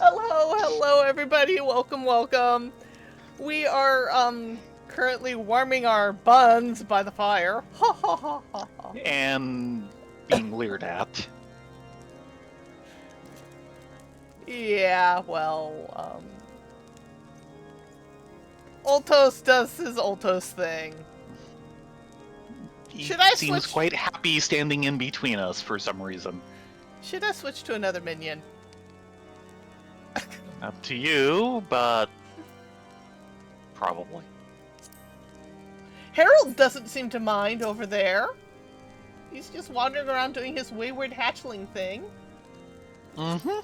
Hello, everybody. Welcome. We are, currently warming our buns by the fire. Ha ha ha ha ha. And being leered at. Yeah, well, Oltos does his Oltos thing. He Should I seems switch? quite happy standing in between us for some reason. Should I switch to another minion? Up to you, but probably. Harold doesn't seem to mind over there. He's just wandering around doing his wayward hatchling thing. Mm-hmm.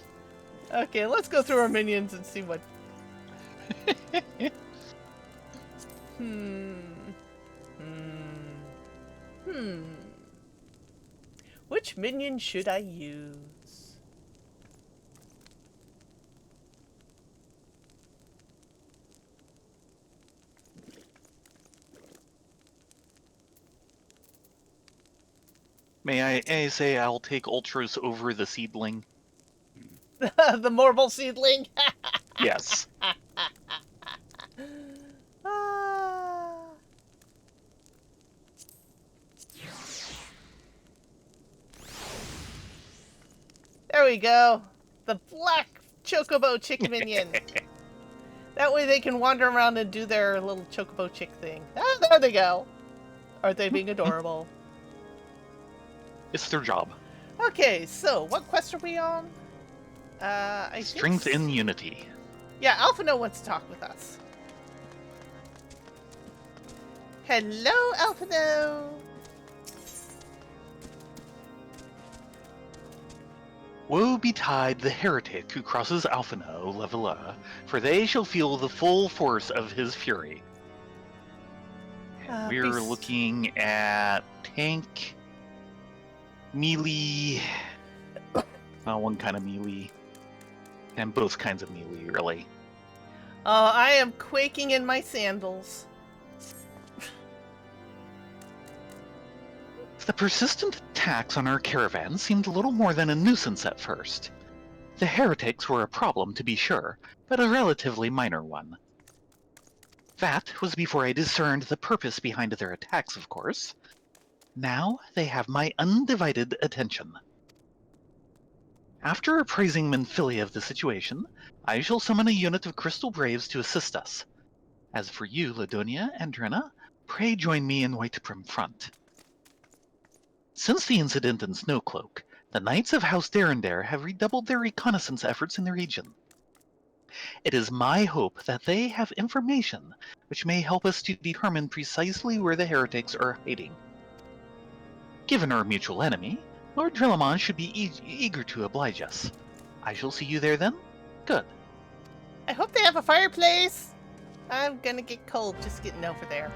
Okay, let's go through our minions and see what... Which minion should I use? May I say I'll take Ultras over the Seedling? The Morble Seedling? Yes. There we go. The black Chocobo Chick minion. That way they can wander around and do their little Chocobo Chick thing. Ah, there they go. Aren't they being adorable? It's their job. Okay, so what quest are we on? I Strength think... in Unity. Yeah, Alphino wants to talk with us. Hello, Alphino! Woe betide the heretic who crosses Alphino, Leveler, for they shall feel the full force of his fury. And we're looking at tank, melee, one kind of melee, and both kinds of melee, really. Oh, I am quaking in my sandals. The persistent attacks on our caravan seemed little more than a nuisance at first. The heretics were a problem, to be sure, but a relatively minor one. That was before I discerned the purpose behind their attacks, of course. Now they have my undivided attention. After appraising Menphilia of the situation, I shall summon a unit of Crystal Braves to assist us. As for you, Ladonia and Drenna, pray join me in Whiteprim Front. Since the incident in Snowcloak, the Knights of House Darendare have redoubled their reconnaissance efforts in the region. It is my hope that they have information which may help us to determine precisely where the heretics are hiding. Given our mutual enemy, Lord Drillamon should be eager to oblige us. I shall see you there then? Good. I hope they have a fireplace! I'm gonna get cold just getting over there.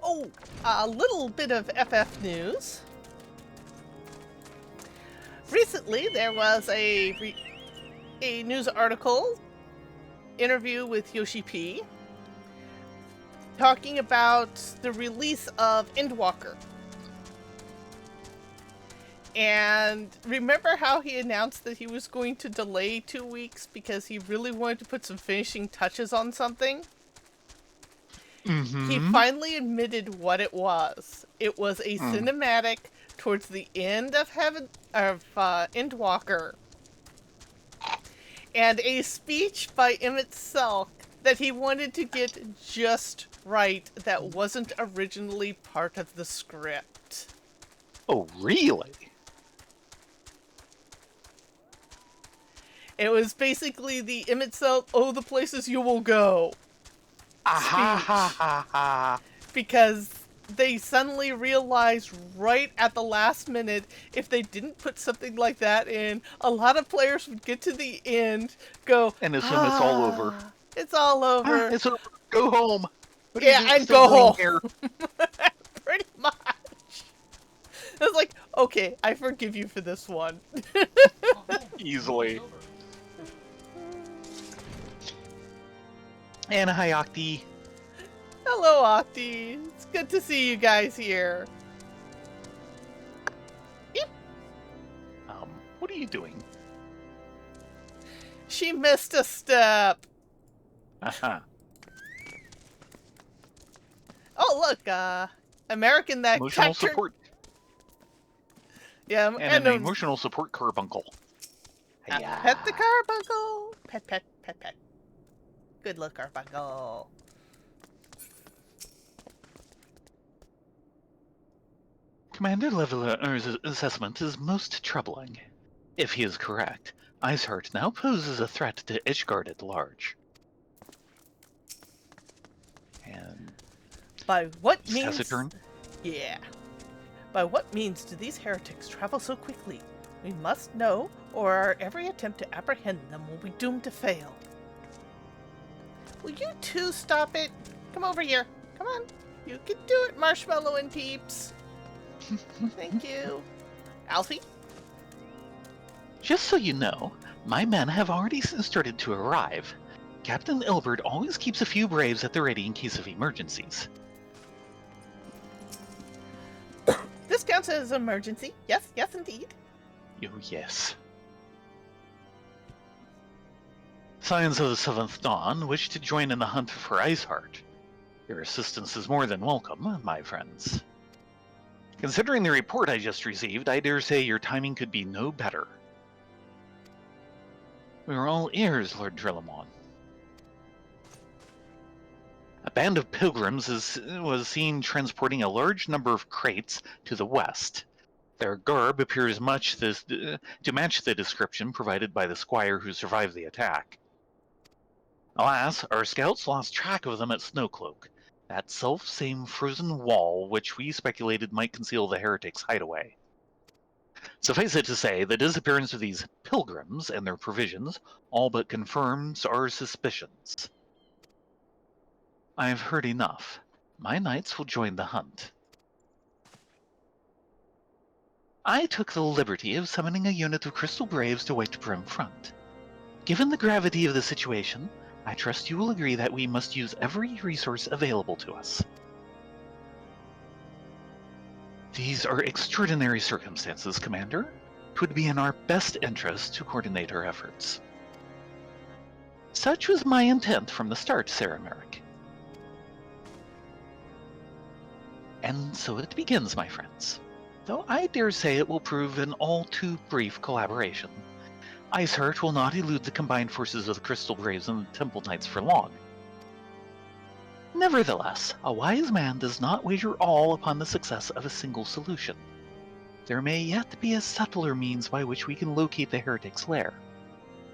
Oh, a little bit of FF news. Recently, there was a news article, interview with Yoshi P, talking about the release of Endwalker. And remember how he announced that he was going to delay 2 weeks because he really wanted to put some finishing touches on something? Mm-hmm. He finally admitted what it was. It was a cinematic towards the end of Endwalker, and a speech by Emmett Selk that he wanted to get just right that wasn't originally part of the script. Oh, really? It was basically the Emmett Selk, "Oh, the places you will go" speech. Because they suddenly realized right at the last minute, if they didn't put something like that in, a lot of players would get to the end, go, and assume it's all over. It's all over. It's over. Go home. What yeah, and go home. Here? Pretty much. It's like, okay, I forgive you for this one. Easily. And hi, Octi. Hello, Octi. It's good to see you guys here. What are you doing? She missed a step. Uh-huh. Oh, look, American that Emotional captured. support. Yeah, And an emotional support carbuncle. pet the carbuncle. Pet, pet, pet, pet. Good luck, carbuncle. Commander Leveler's assessment is most troubling. If he is correct, Iceheart now poses a threat to Ishgard at large. And By what means? taciturn. Yeah. By what means do these heretics travel so quickly? We must know, or our every attempt to apprehend them will be doomed to fail. Will you two stop it? Come over here. Come on. You can do it, Marshmallow and Peeps. Thank you. Alfie? Just so you know, my men have already started to arrive. Captain Ilbert always keeps a few braves at the ready in case of emergencies. This counts as an emergency. Yes, yes indeed. Oh, yes. Scions of the Seventh Dawn wish to join in the hunt for Iceheart. Your assistance is more than welcome, my friends. Considering the report I just received, I dare say your timing could be no better. We are all ears, Lord Drillamon. A band of pilgrims was seen transporting a large number of crates to the west. Their garb appears to match the description provided by the squire who survived the attack. Alas, our scouts lost track of them at Snowcloak, that self-same frozen wall which we speculated might conceal the heretics' hideaway. Suffice it to say, the disappearance of these pilgrims and their provisions all but confirms our suspicions. I have heard enough. My knights will join the hunt. I took the liberty of summoning a unit of Crystal Braves to White Prim Front. Given the gravity of the situation, I trust you will agree that we must use every resource available to us. These are extraordinary circumstances, Commander. It would be in our best interest to coordinate our efforts. Such was my intent from the start, Sarah Merrick. And so it begins, my friends. Though I dare say it will prove an all too brief collaboration. Iceheart will not elude the combined forces of the Crystal Braves and the Temple Knights for long. Nevertheless, a wise man does not wager all upon the success of a single solution. There may yet be a subtler means by which we can locate the heretic's lair.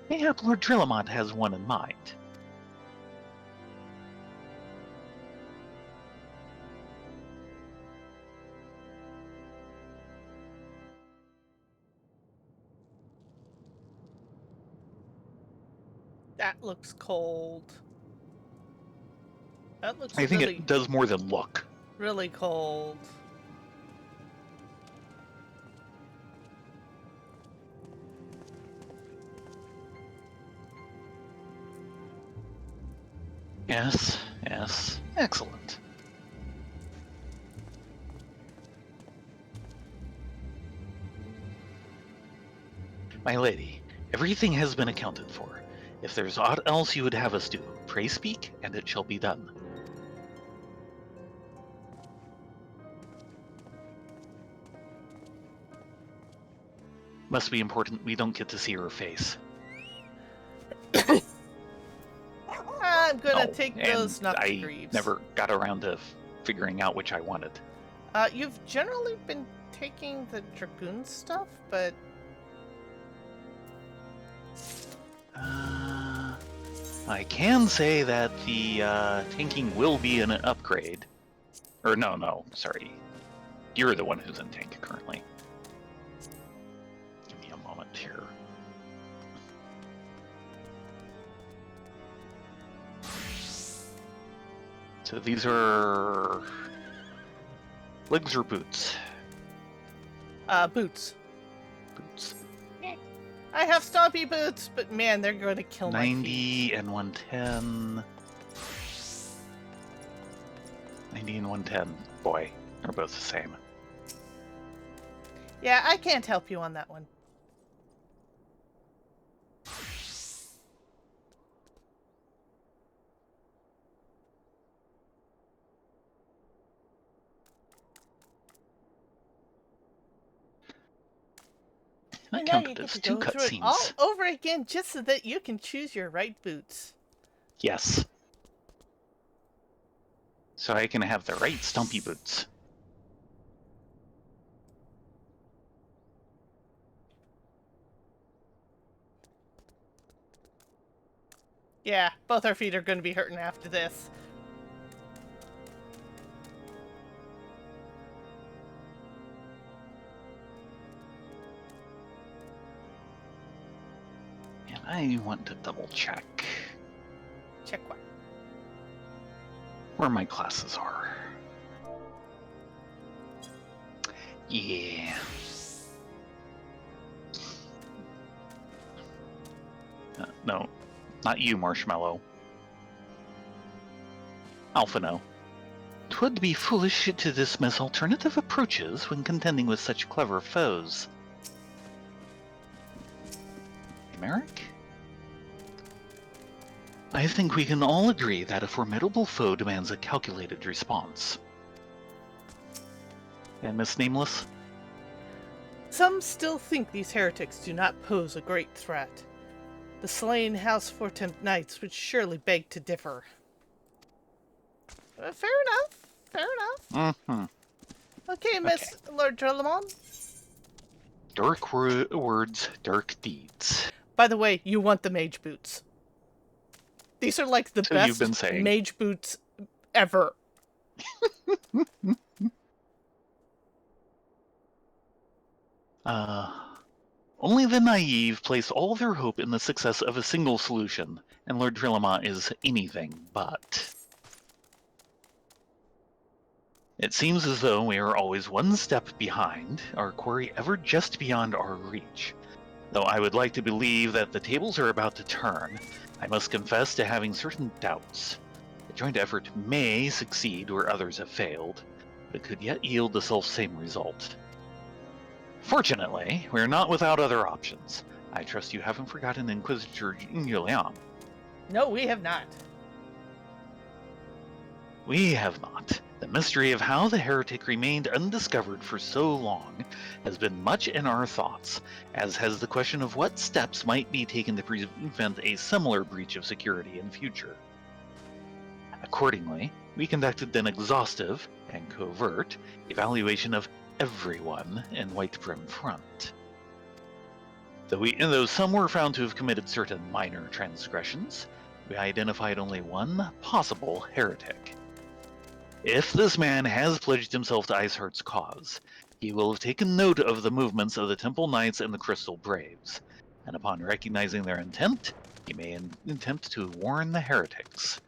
Mayhap Lord Trillamont has one in mind. That looks cold. That looks I think really, it does more than look. really cold. Yes, yes. Excellent. My lady, everything has been accounted for. If there's aught else you would have us do, pray speak, and it shall be done. Must be important we don't get to see her face. I'm gonna Oh, take and those Knox I Greaves. never got around to figuring out which I wanted. You've generally been taking the Dragoon stuff, but... I can say that the tanking will be an upgrade. Or no, sorry. You're the one who's in tank currently. Give me a moment here. So these are legs or boots? Boots. Boots. I have stompy boots, but man, they're going to kill my feet. 90 and 110. 90 and 110. Boy, they're both the same. Yeah, I can't help you on that one. Not And now you counted get as to two go through it all cutscenes. over again just so that you can choose your right boots. Yes. So I can have the right stumpy boots. Yeah, both our feet are going to be hurting after this. And I want to double check Check what? where my classes are. Yeah. No, not you, Marshmallow. Alphino. 'Twould be foolish to dismiss alternative approaches when contending with such clever foes. Merrick? I think we can all agree that a formidable foe demands a calculated response. And Miss Nameless? Some still think these heretics do not pose a great threat. The slain House Fortemps knights would surely beg to differ. Fair enough. Fair enough. Mm-hmm. Okay, Miss Lord Drelamon. Dark words, dark deeds. By the way, you want the mage boots. These are like the So you've been best saying. mage boots ever. Only the naive place all their hope in the success of a single solution, and Lord Trillamont is anything but. It seems as though we are always one step behind, our quarry ever just beyond our reach. Though I would like to believe that the tables are about to turn, I must confess to having certain doubts. A joint effort may succeed where others have failed, but it could yet yield the self-same result. Fortunately, we are not without other options. I trust you haven't forgotten Inquisitor Julian. No, we have not. We have not. The mystery of how the heretic remained undiscovered for so long has been much in our thoughts, as has the question of what steps might be taken to prevent a similar breach of security in future. Accordingly, we conducted an exhaustive and covert evaluation of everyone in White Prim Front. Though some were found to have committed certain minor transgressions, we identified only one possible heretic. If this man has pledged himself to Iceheart's cause, he will have taken note of the movements of the Temple Knights and the Crystal Braves, and upon recognizing their intent, he may attempt to warn the heretics.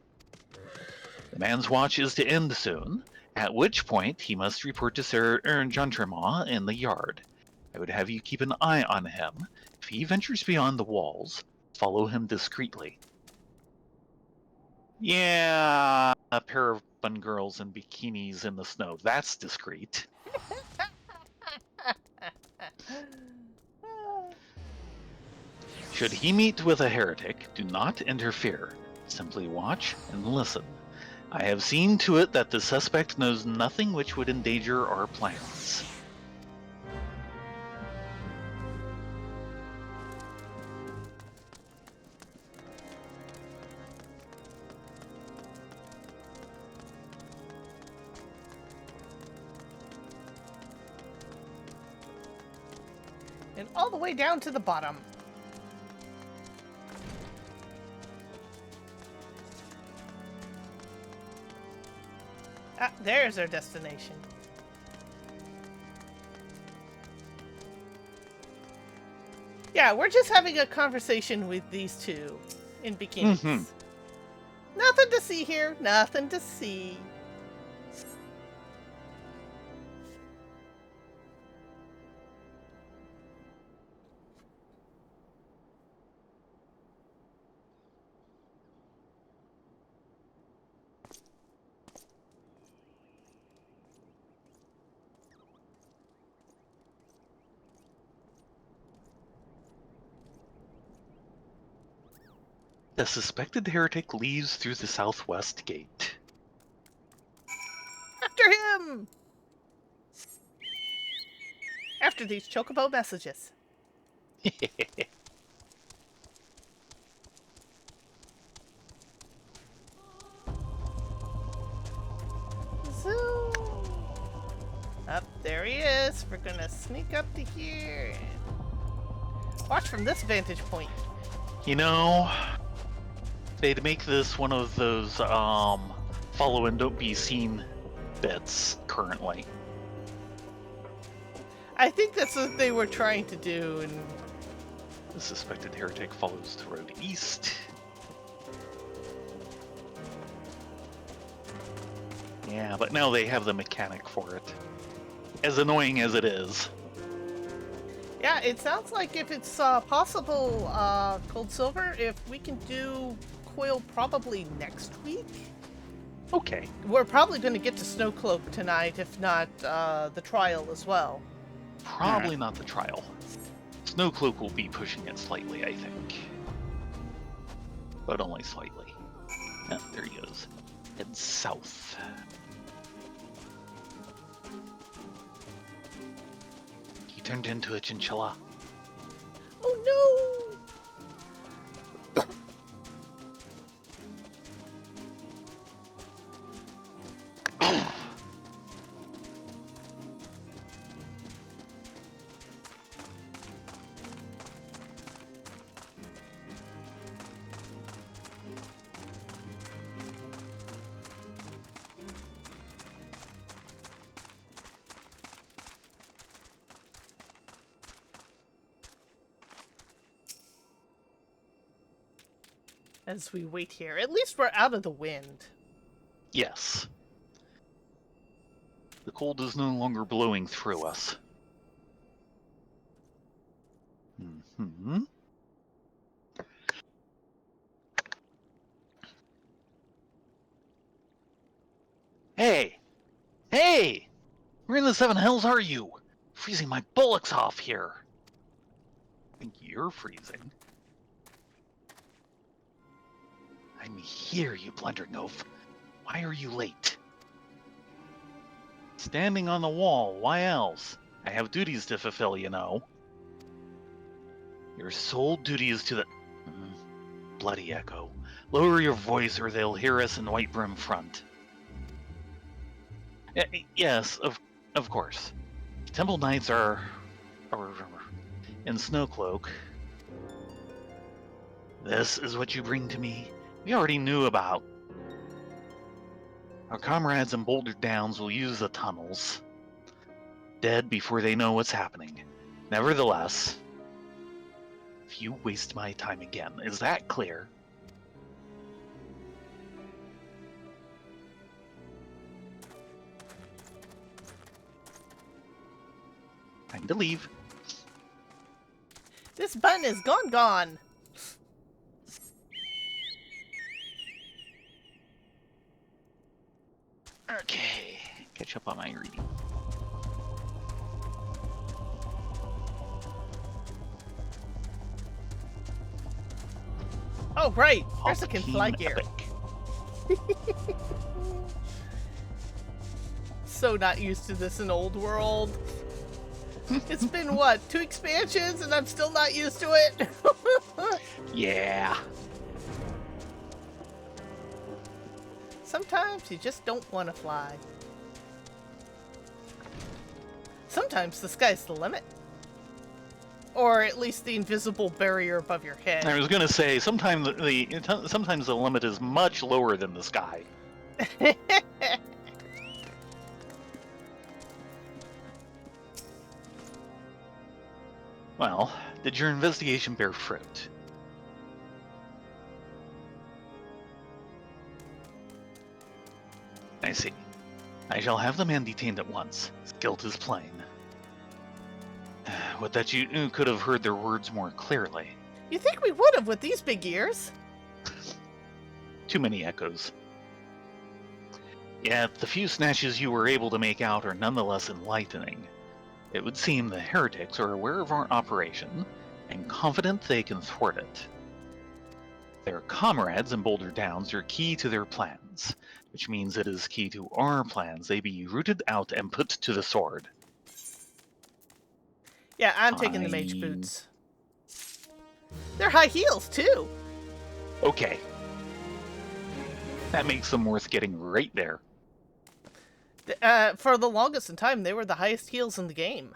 The man's watch is to end soon, at which point he must report to Sir John Tremaw in the yard. I would have you keep an eye on him. If he ventures beyond the walls, follow him discreetly. Yeah, a pair of fun girls in bikinis in the snow. That's discreet. Should he meet with a heretic, do not interfere. Simply watch and listen. I have seen to it that the suspect knows nothing which would endanger our plans. And all the way down to the bottom. Ah, there's our destination. Yeah, we're just having a conversation with these two in bikinis. Mhm. Nothing to see here, nothing to see. The suspected heretic leaves through the southwest gate. After him! After these chocobo messages. Zoom. Up there he is. We're gonna sneak up to here. Watch from this vantage point. You know, they'd make this one of those follow and don't be seen bits currently. I think that's what they were trying to do, and The suspected heretic follows the road east. Yeah, but now they have the mechanic for it. As annoying as it is. yeah, it sounds like if it's possible, Cold Silver, if we can do Coil probably next week. Okay. We're probably going to get to Snowcloak tonight, if not the trial as well. Probably not the trial. Snowcloak will be pushing it slightly, I think. But only slightly. Yeah, there he goes. Head south. He turned into a chinchilla. Oh no! As we wait here, at least we're out of the wind. Yes. The cold is no longer blowing through us. Mm-hmm. Hey! Hey! Where in the seven hells are you? Freezing my bullocks off here. I think you're freezing. I'm here, you blundering oaf. Why are you late? Standing on the wall, why else? I have duties to fulfill, you know. Your sole duty is to the... bloody echo. Lower your voice or they'll hear us in White Brim Front. Yes, of course. Temple Knights are in Snowcloak. This is what you bring to me? We already knew about. Our comrades in Boulder Downs will use the tunnels. Dead before they know what's happening. Nevertheless, if you waste my time again, is that clear? Time to leave. This button is gone. Okay, catch up on my reading. Oh, right. Ursa can Palpatine fly gear. Epic. So not used to this in Old World. It's been, what, 2 expansions and I'm still not used to it? Yeah. Sometimes you just don't want to fly. Sometimes the sky's the limit. Or at least the invisible barrier above your head. I was gonna say sometimes the limit is much lower than the sky. Well, did your investigation bear fruit? I see. I shall have the man detained at once. His guilt is plain. Would that you could have heard their words more clearly. You think we would have with these big ears? Too many echoes. Yet the few snatches you were able to make out are nonetheless enlightening. It would seem the heretics are aware of our operation, and confident they can thwart it. Their comrades in Boulder Downs are key to their plans, which means it is key to our plans they be rooted out and put to the sword. Yeah, I'm taking the mage boots. They're high heels, too. Okay. That makes them worth getting right there. For the longest in time, they were the highest heels in the game.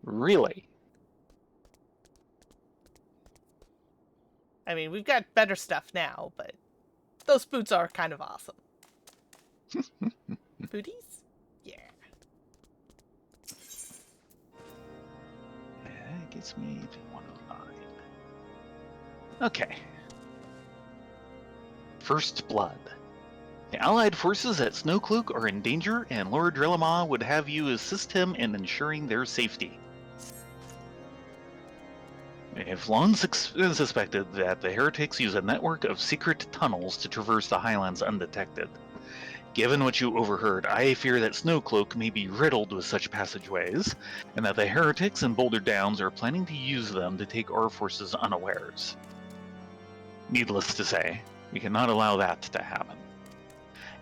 Really? I mean, we've got better stuff now, but those boots are kind of awesome. Booties? Yeah. That gets me to 109. Okay. First Blood. The Allied forces at Snowcloak are in danger, and Lord Drillamaw would have you assist him in ensuring their safety. We have long suspected that the heretics use a network of secret tunnels to traverse the Highlands undetected. Given what you overheard, I fear that Snowcloak may be riddled with such passageways, and that the heretics in Boulder Downs are planning to use them to take our forces unawares. Needless to say, we cannot allow that to happen.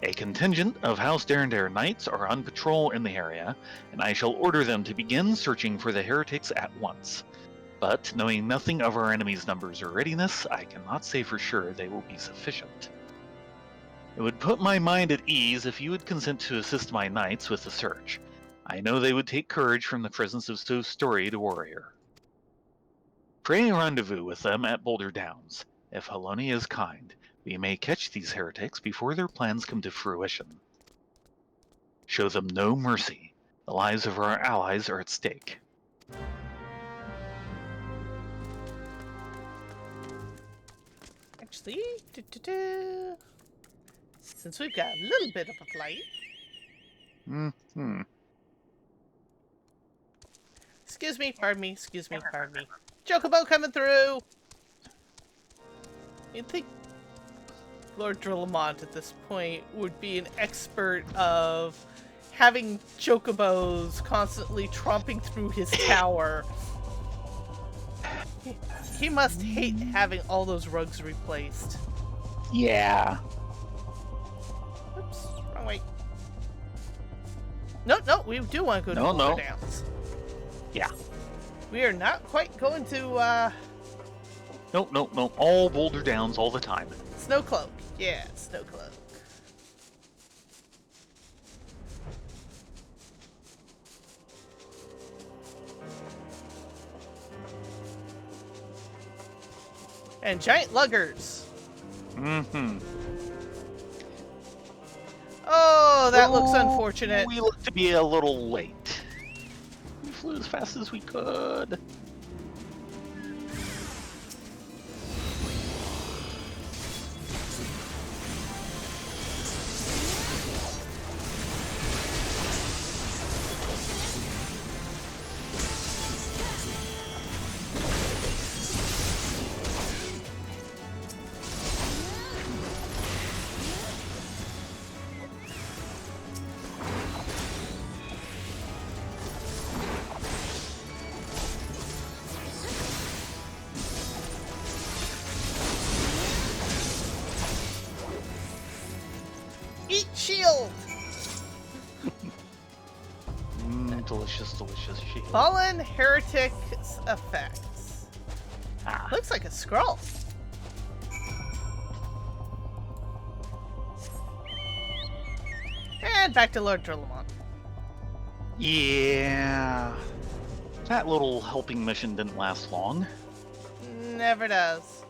A contingent of House Derendare Knights are on patrol in the area, and I shall order them to begin searching for the heretics at once. But, knowing nothing of our enemy's numbers or readiness, I cannot say for sure they will be sufficient. It would put my mind at ease if you would consent to assist my knights with the search. I know they would take courage from the presence of so storied a warrior. Pray rendezvous with them at Boulder Downs. If Haloni is kind, we may catch these heretics before their plans come to fruition. Show them no mercy. The lives of our allies are at stake. Actually, since we've got a little bit of a flight. Excuse me, pardon me, pardon me. Chocobo coming through! You'd think Lord Drillamont at this point would be an expert of having chocobos constantly tromping through his tower. He must hate having all those rugs replaced. Yeah. Oops, wrong way. No, we do want to go to Boulder Downs. Yeah. We are not quite going to, No. All Boulder Downs all the time. Snowcloak. Yeah, Snowcloak. And giant luggers. Oh, that looks unfortunate. We look to be a little late. We flew as fast as we could. Eat shield! Delicious shield. Fallen Heretics effects. Ah. Looks like a scroll. And back to Lord Drillamont. Yeah. That little helping mission didn't last long. Never does.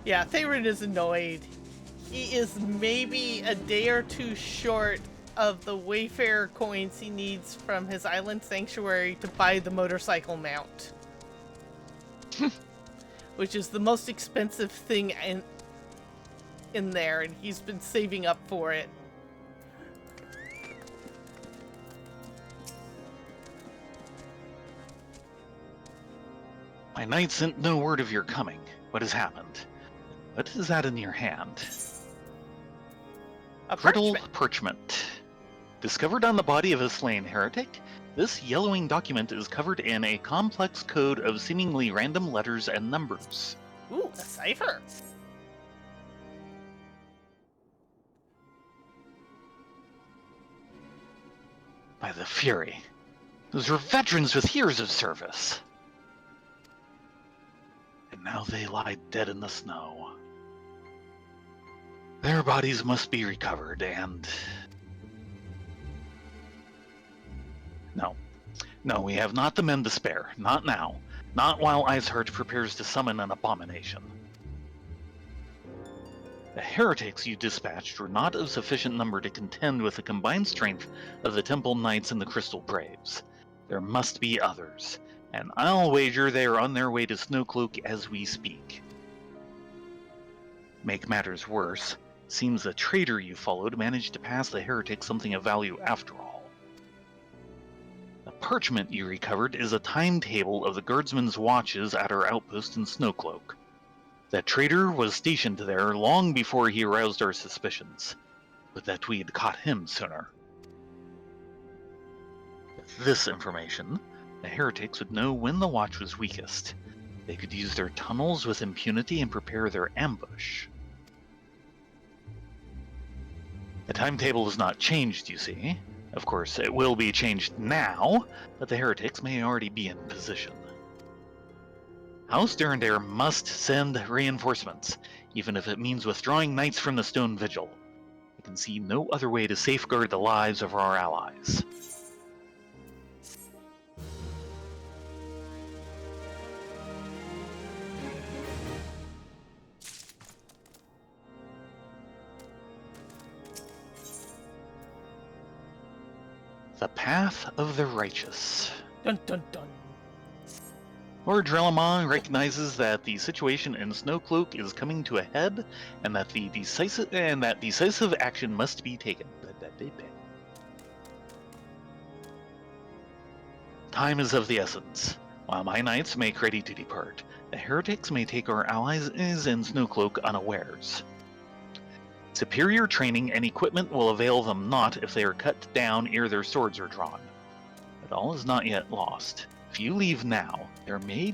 Yeah, Theron is annoyed. He is maybe a day or two short of the Wayfarer coins he needs from his island sanctuary to buy the motorcycle mount. Which is the most expensive thing in there, and he's been saving up for it. My knight sent no word of your coming. What has happened? What is that in your hand? A Brittle parchment. parchment. Discovered on the body of a slain heretic, this yellowing document is covered in a complex code of seemingly random letters and numbers. Ooh, a cipher. By the Fury. Those were veterans with years of service. And now they lie dead in the snow. Their bodies must be recovered, and... No, we have not the men to spare. Not now. Not while Iceheart prepares to summon an abomination. The heretics you dispatched were not of sufficient number to contend with the combined strength of the Temple Knights and the Crystal Braves. There must be others, and I'll wager they are on their way to Snowcloak as we speak. Make matters worse, seems the traitor you followed managed to pass the heretics something of value after all. The parchment you recovered is a timetable of the guardsmen's watches at our outpost in Snowcloak. That traitor was stationed there long before he aroused our suspicions, but that we'd caught him sooner. With this information, the heretics would know when the watch was weakest. They could use their tunnels with impunity and prepare their ambush. The timetable is not changed, you see. Of course, it will be changed now, but the heretics may already be in position. House Durandare must send reinforcements, even if it means withdrawing knights from the Stone Vigil. I can see no other way to safeguard the lives of our allies. The Path of the Righteous. Dun dun dun. Lord Drelamon recognizes that the situation in Snowcloak is coming to a head, and that decisive action must be taken. Time is of the essence. While my knights make ready to depart, the heretics may take our allies in Snowcloak unawares. Superior training and equipment will avail them not if they are cut down ere their swords are drawn. But all is not yet lost. If you leave now, there may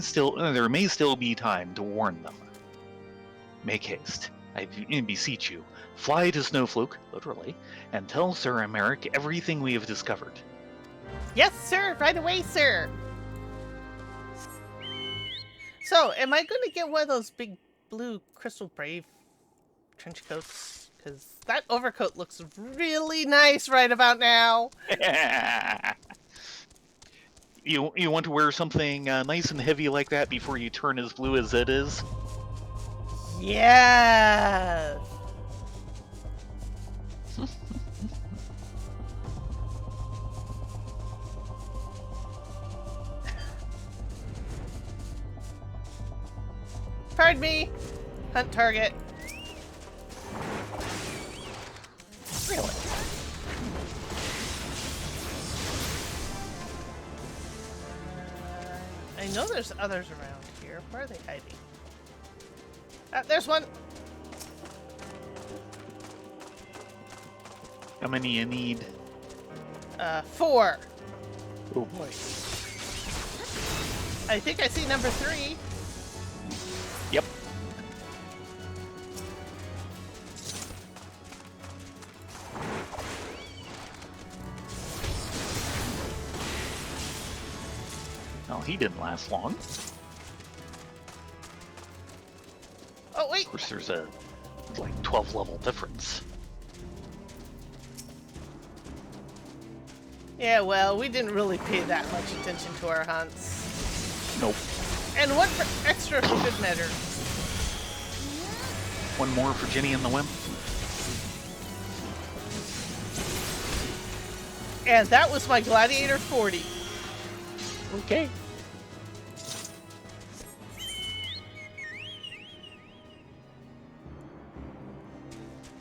still be time to warn them. Make haste. I beseech you. Fly to Snowcloak, literally, and tell Sir Emeric everything we have discovered. Yes, sir. Right away, sir. So, am I going to get one of those big blue Crystal Brave trench coats? Because that overcoat looks really nice right about now. You want to wear something nice and heavy like that before you turn as blue as it is? Yes. Pardon me. Hunt target. Really? I know there's others around here. Where are they hiding? Ah, there's one. How many you need? 4. Oh boy. I think I see number 3. Yep. Well, he didn't last long. Oh, wait. Of course, there's a, 12 level difference. Yeah, well, we didn't really pay that much attention to our hunts. Nope. And one for extra for good measure. One more for Jenny and the Wimp. And that was my Gladiator 40. Okay.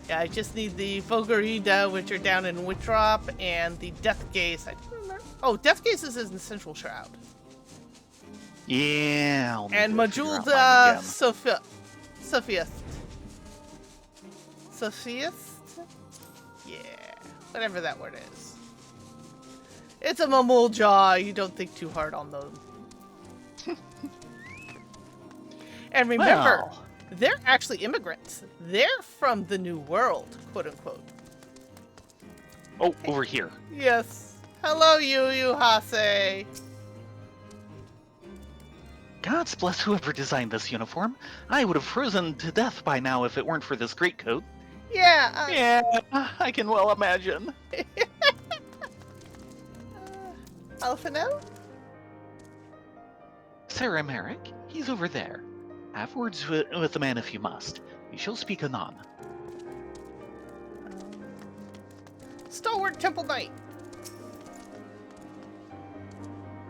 Yeah, I just need the Vogarida, which are down in Wittrop, and the Death Gaze. I don't remember. Oh, Death Gaze is in the Central Shroud. Yeah. And Majulda Sophiist. Sophiist? Yeah, whatever that word is. It's a mamul jaw. You don't think too hard on them. And remember, Well, they're actually immigrants. They're from the New World, quote unquote. oh, over here. Yes. Hello, Yu Hase. God's bless whoever designed this uniform. I would have frozen to death by now if it weren't for this greatcoat. Yeah. Yeah, I can well imagine. Alphino? Sarah Merrick, he's over there. Have words with the man if you must. We shall speak anon. Stalwart Temple Knight.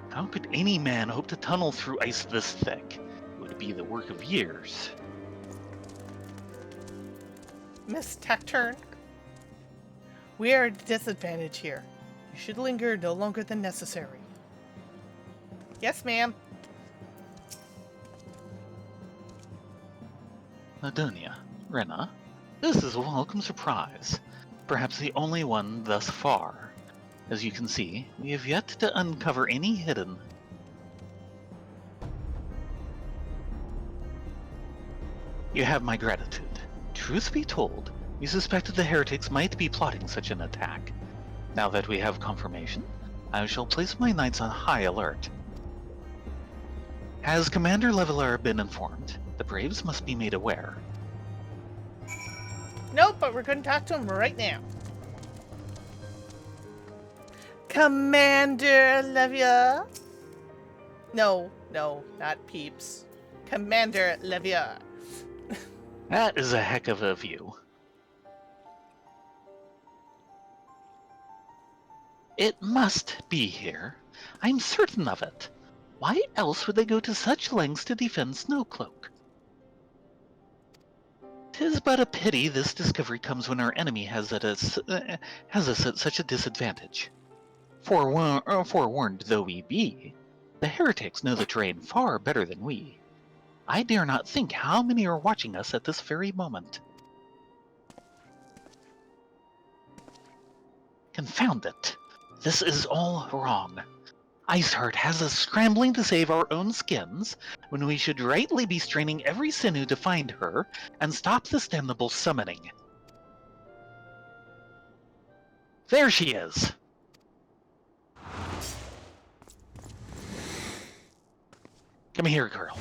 How could any man hope to tunnel through ice this thick? It would be the work of years. Miss Tacturn. We are at a disadvantage here. You should linger no longer than necessary. Yes, ma'am. Ladonia, Rena, this is a welcome surprise. Perhaps the only one thus far. As you can see, we have yet to uncover any hidden. You have my gratitude. Truth be told, we suspected the heretics might be plotting such an attack. Now that we have confirmation, I shall place my knights on high alert. Has Commander Leveler been informed? The Braves must be made aware. Nope, but we're going to talk to him right now. Commander Levier. No, not Peeps. Commander Levier. That is a heck of a view. It must be here. I'm certain of it. Why else would they go to such lengths to defend Snowcloak? 'Tis but a pity this discovery comes when our enemy has us at such a disadvantage. Forewarned though we be, the heretics know the terrain far better than we. I dare not think how many are watching us at this very moment. Confound it! This is all wrong. Iceheart has us scrambling to save our own skins, when we should rightly be straining every sinew to find her and stop this damnable summoning. There she is! Come here, girl.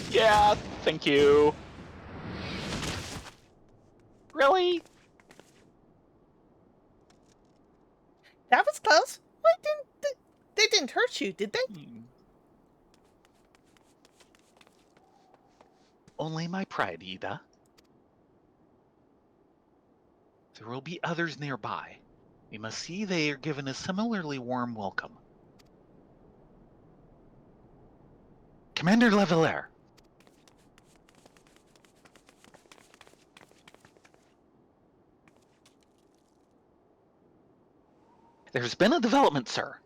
Yeah, thank you. Really? That was close. Why didn't they didn't hurt you, did they? Only my pride, Ida. There will be others nearby. We must see they are given a similarly warm welcome. Commander Leveler. There's been a development, sir.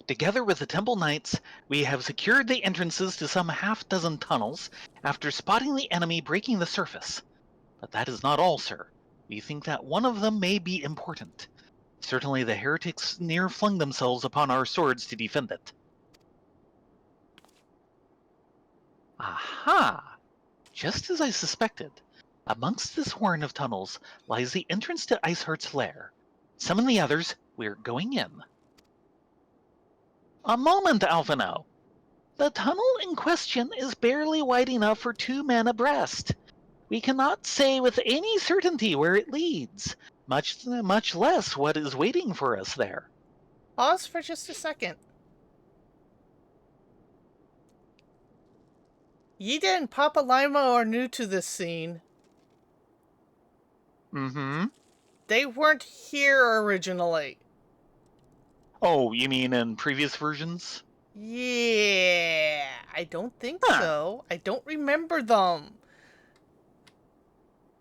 Together with the Temple Knights, we have secured the entrances to some half-dozen tunnels after spotting the enemy breaking the surface. But that is not all, sir. We think that one of them may be important. Certainly the heretics near flung themselves upon our swords to defend it. Aha! Just as I suspected. Amongst this warren of tunnels lies the entrance to Iceheart's lair. Summon the others, we're going in. A moment, Alphino. The tunnel in question is barely wide enough for 2 men abreast. We cannot say with any certainty where it leads, much less what is waiting for us there. Pause for just a second. Yida and Papa Lima are new to this scene. Mm-hmm. They weren't here originally. Oh, you mean in previous versions? Yeah, I don't think so. I don't remember them.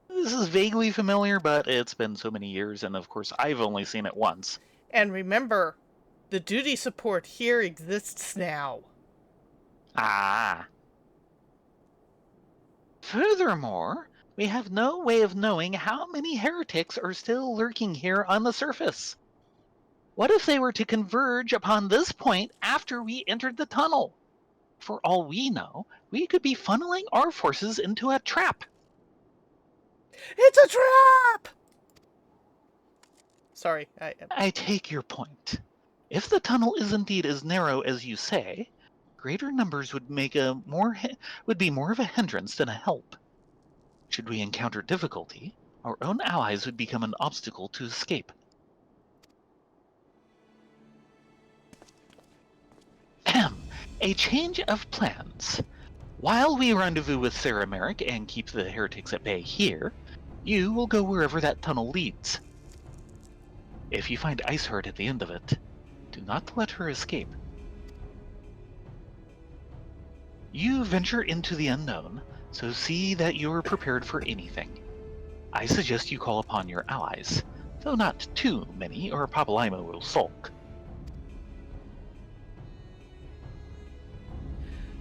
This is vaguely familiar, but it's been so many years, and of course I've only seen it once. And remember, the duty support here exists now. Ah. Furthermore, we have no way of knowing how many heretics are still lurking here on the surface. What if they were to converge upon this point after we entered the tunnel? For all we know, we could be funneling our forces into a trap. It's a trap! Sorry, I take your point. If the tunnel is indeed as narrow as you say, greater numbers would be more of a hindrance than a help. Should we encounter difficulty, our own allies would become an obstacle to escape. A change of plans. While we rendezvous with Sarah Merrick and keep the heretics at bay here, you will go wherever that tunnel leads. If you find Iceheart at the end of it, do not let her escape. You venture into the unknown, so see that you are prepared for anything. I suggest you call upon your allies, though not too many, or Papalaima will sulk.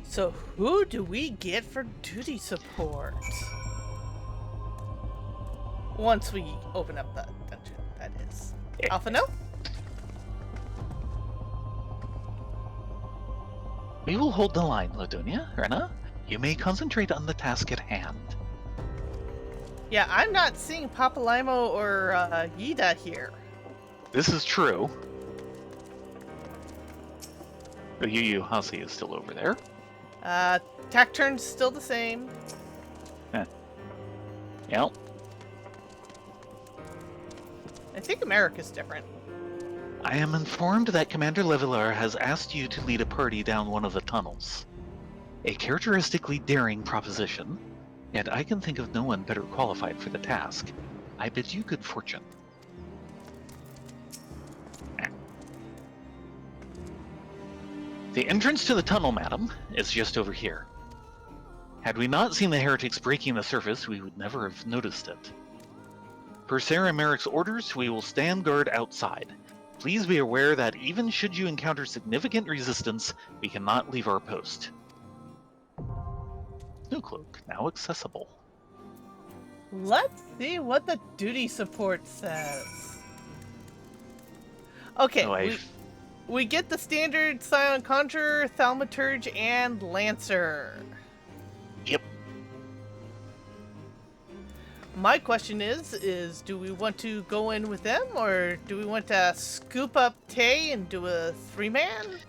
So who do we get for duty support? Once we open up the dungeon, that is. Alpha, no? We will hold the line, Ladonia. Rena, you may concentrate on the task at hand. Yeah, I'm not seeing Papalaimo or Yida here. This is true. The Yu Hasi is still over there. Tack turn's still the same. Yep. I think America's different. I am informed that Commander Levelar has asked you to lead a party down one of the tunnels. A characteristically daring proposition, and I can think of no one better qualified for the task. I bid you good fortune. The entrance to the tunnel, madam, is just over here. Had we not seen the heretics breaking the surface, we would never have noticed it. Per Sarah Merrick's orders, we will stand guard outside. Please be aware that even should you encounter significant resistance, we cannot leave our post. Snowcloak, now accessible. Let's see what the duty support says. Okay, So we get the standard Scion Conjurer, Thaumaturge, and Lancer. Yep. My question is do we want to go in with them, or do we want to scoop up Tay and do a 3-man?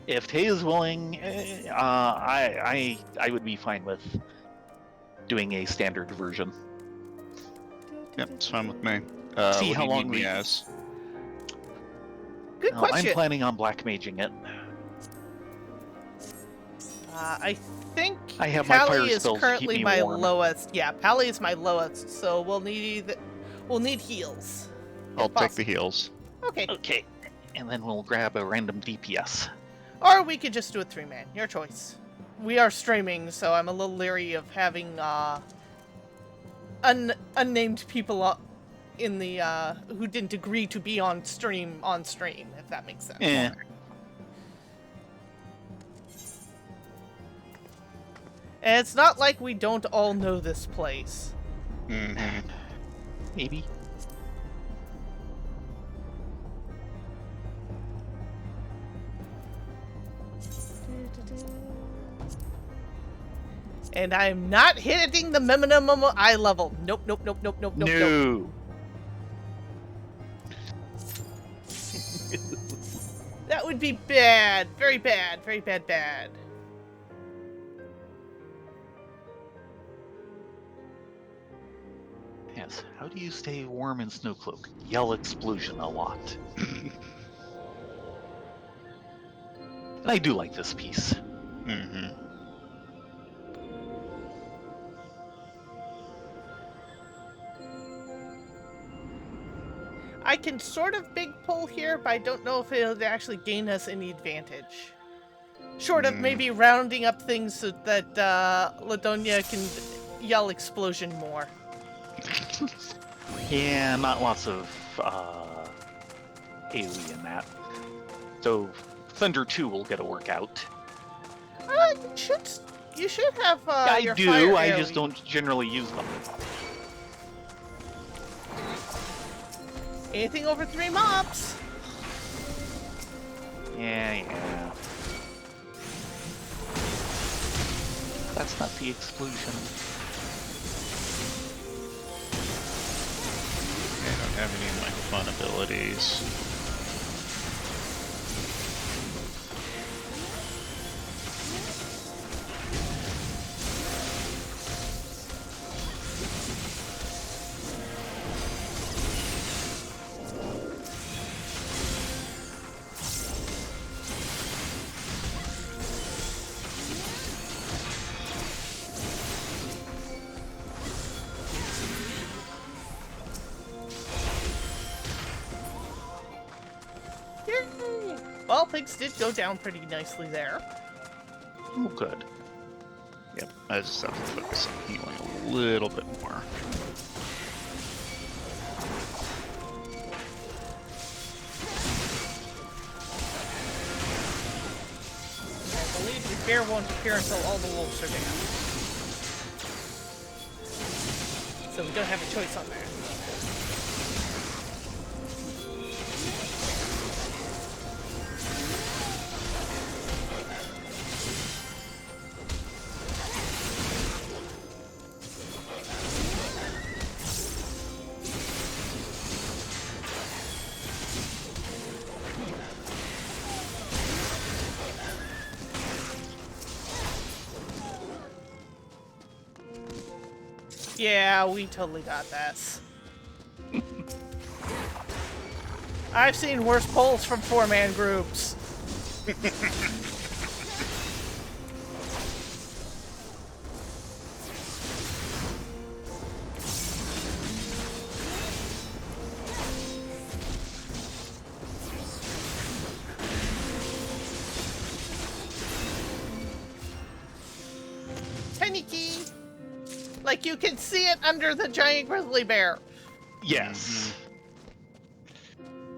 If Tay is willing, I would be fine with doing a standard version. Yep, it's fine with me. See what how do you long need me we- as? Good question. I'm planning on black maging it. I think I have my fire Pally is spells to keep currently me my warm. lowest. Yeah, Pally is my lowest, so we'll need heals. I'll if take possible. the heals. Okay. Okay, and then we'll grab a random DPS. Or we could just do a 3-man. Your choice. We are streaming, so I'm a little leery of having unnamed people in the who didn't agree to be on stream, if that makes sense. Eh. And it's not like we don't all know this place. Mm-hmm. Maybe. And I'm not hitting the minimum eye level. Nope, nope, nope, nope, nope, nope, nope. No. That would be bad. Very bad. Very bad, bad. Yes. How do you stay warm in Snowcloak? Yell explosion a lot. And I do like this piece. Mm-hmm. I can sort of big pull here, but I don't know if it'll actually gain us any advantage. Short of maybe rounding up things so that Ladonia can yell explosion more. Yeah, not lots of AoE in that. So Thunder 2 will get a workout. Should You should have I your do, fire I AoE. just don't generally use them. Anything over 3 mobs. Yeah. That's not the exclusion. I don't have any of my fun abilities. Yay! Well, things did go down pretty nicely there. Oh, good. Yep, I just have to focus on healing a little bit more. I believe the bear won't appear until all the wolves are down. So we don't have a choice on that. Yeah, we totally got this. I've seen worse polls from 4-man groups. Tiny key! Like you can see it under the giant grizzly bear. Yes.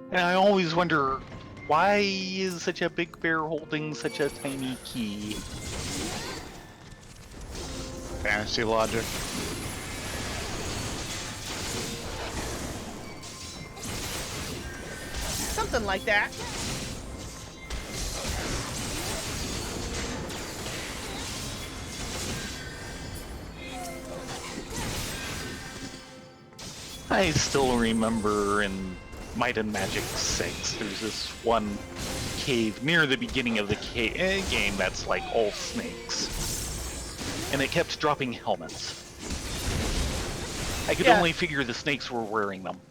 And I always wonder, why is such a big bear holding such a tiny key? Fantasy logic. Something like that. I still remember in Might and Magic 6, there's this one cave near the beginning of the game that's like all snakes. And it kept dropping helmets. I could Yeah. only figure the snakes were wearing them.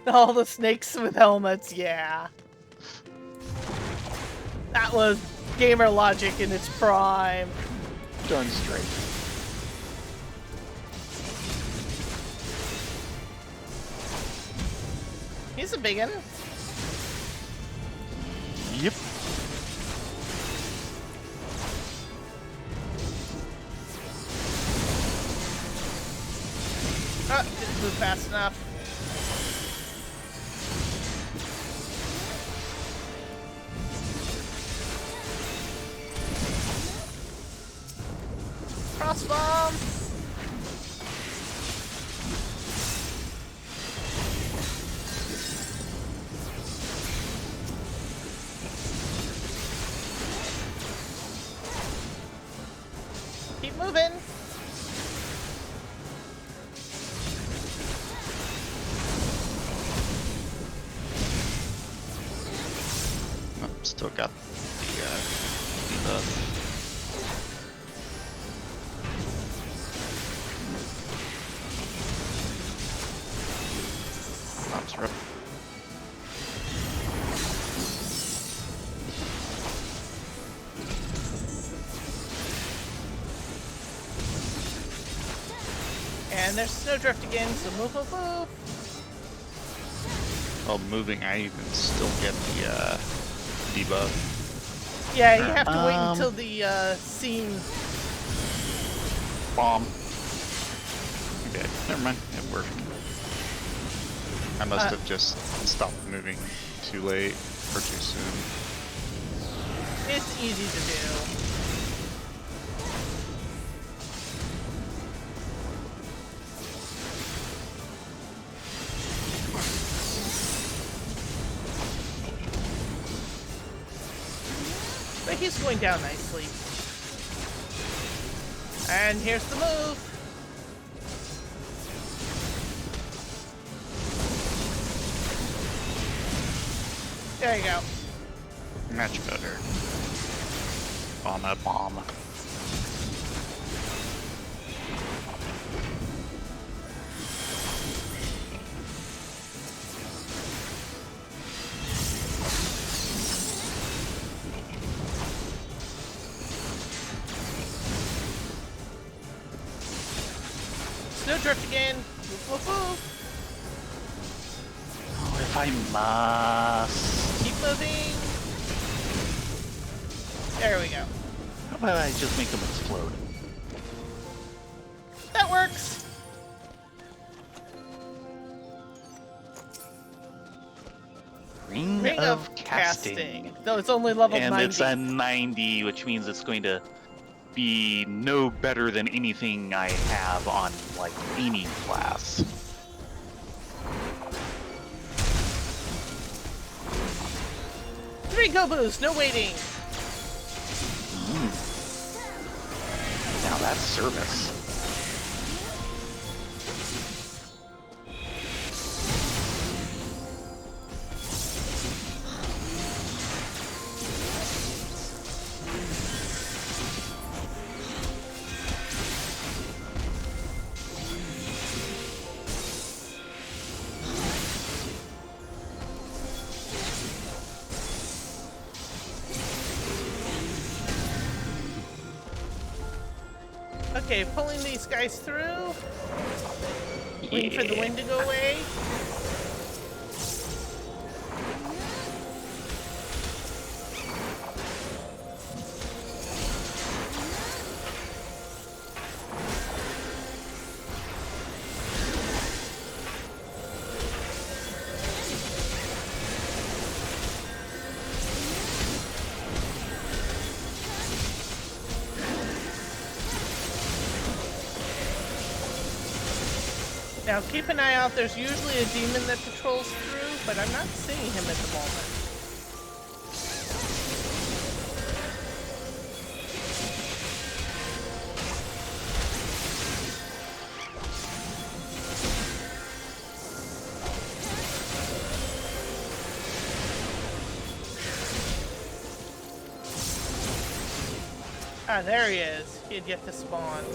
All the snakes with helmets, yeah. That was gamer logic in its prime. Darn straight. He's a biggin. Yep. Oh, didn't move fast enough. Crossbomb! Keep moving! Oh, still got the debuff. That's right. And there's Snowdrift again, so move, move, move! While moving, I even still get the debuff. Yeah, you have to wait until the scene. Bomb. Okay, never mind. It worked. I must have just stopped moving too late or too soon. It's easy to do. he's going down nicely. And here's the move. There you go. Much better. Bomb up. Bomb. Snowdrift again. Woof, woof, woof. Oh, if I must. Keep moving. There we go. How about I just make them explode? That works. Ring, Ring of casting. Though it's only level And 90. it's a 90, which means it's going to be no better than anything I have on, like, any class. Three Gobus, no waiting. Now that's service. Okay, pulling these guys through. Waiting for the wind to go away. Now keep an eye out, there's usually a demon that patrols through, but I'm not seeing him at the moment. Ah, there he is. He had yet to spawn.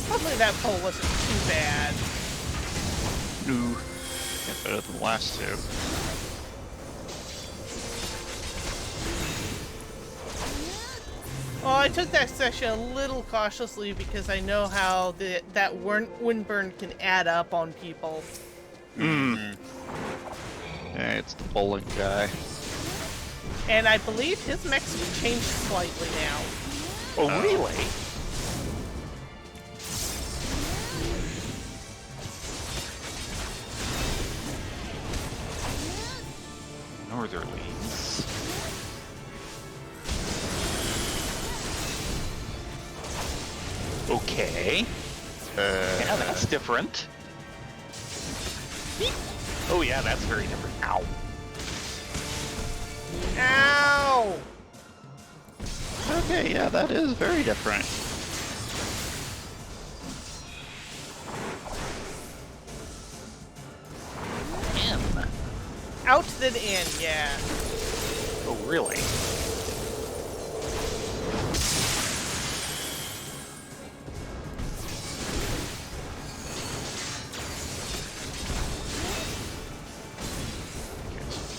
Hopefully that pull wasn't too bad. No. Get better than the last two. Well, I took that section a little cautiously because I know how that wind burn can add up on people. Yeah, it's the bowling guy. And I believe his mech's changed slightly now. Oh, really? Northerlies. Okay. Yeah, that's different. Oh yeah, that's very different. Ow. Ow! Okay, yeah, that is very different. In. Out then in, yeah. Oh really?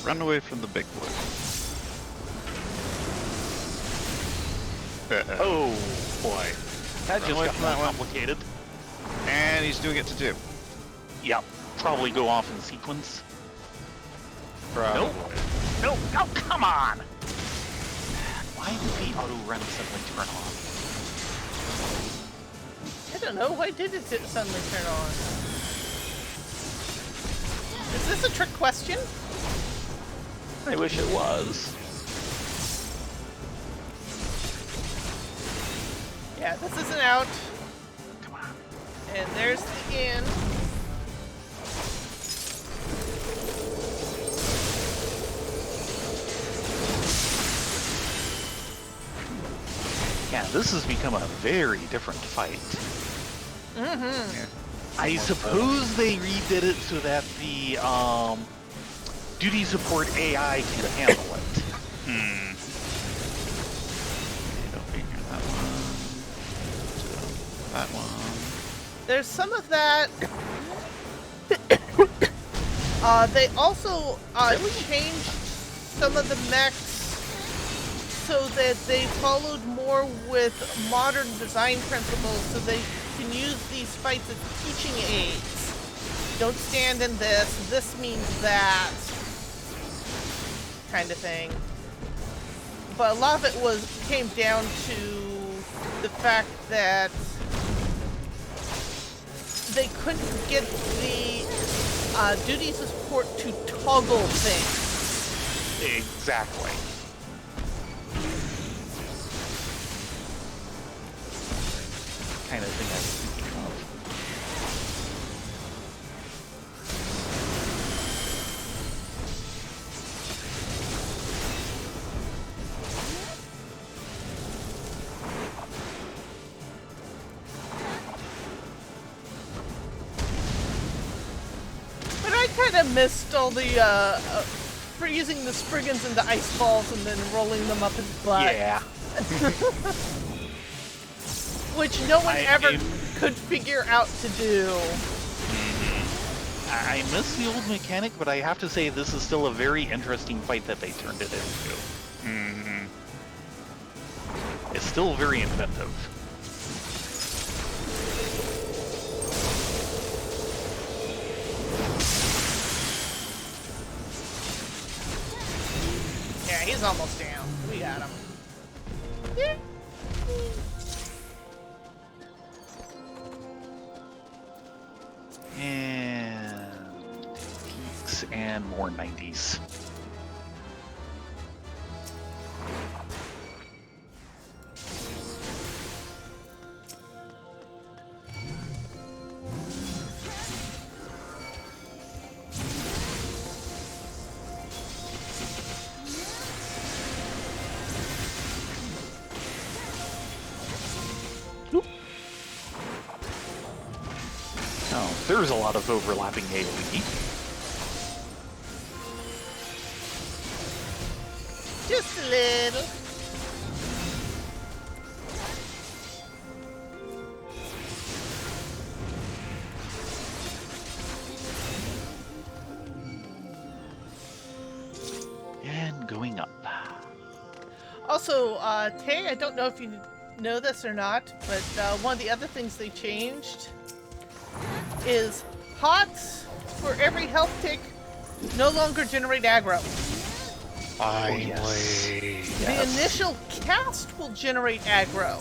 Run away from the big boy. Oh boy. That Run just away got from more that one. complicated. And he's doing it to 2. Yep. Probably go off in sequence. Probably. Nope. Oh, come on! Why did the auto run suddenly turn on? I don't know, why did it suddenly turn on? Is this a trick question? I wish it was. Yeah, this isn't out. Come on. And there's the in. Yeah, this has become a very different fight. Mm-hmm. Yeah. I suppose they redid it so that the duty support AI can handle it. Don't be near that one. That one. There's some of that. They also changed some of the mechs so that they followed more with modern design principles so they can use these fights as teaching aids. Don't stand in this means that, kind of thing. But a lot of it came down to the fact that they couldn't get the duty support to toggle things. Exactly. Kind of thing I was thinking of. But I kind of missed all the freezing the Spriggans into ice balls and then rolling them up his butt. Yeah. Which no one ever could figure out to do. I miss the old mechanic, but I have to say this is still a very interesting fight that they turned it into. It's still very inventive. Yeah, he's almost down. We got him. Yeah. And peaks and more 90s. Oh, there's a lot of overlapping AoE. Just a little. And going up. Also, Tay, I don't know if you know this or not, but one of the other things they changed is HOTS for every health tick no longer generate aggro. Finally. The initial cast will generate aggro,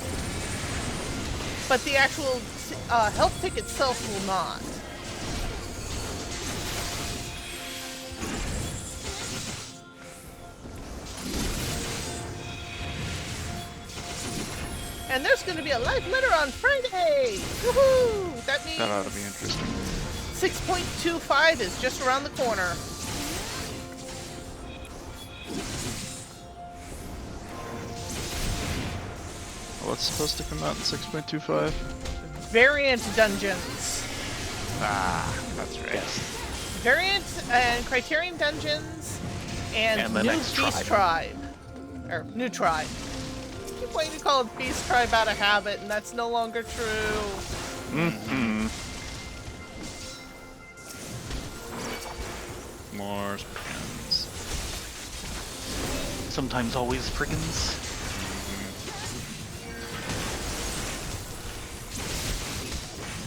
but the actual health tick itself will not. And there's going to be a live letter on Friday! Woohoo! That means That ought to be interesting. 6.25 is just around the corner. What's supposed to come out in 6.25? Variant dungeons. Ah, that's right. Yes. Variant and Criterion dungeons and the new next Beast Tribe. Or new tribe. I keep wanting to call it Beast Tribe out of habit, and that's no longer true. Mm-hmm. More Spriggans. Sometimes always Spriggans.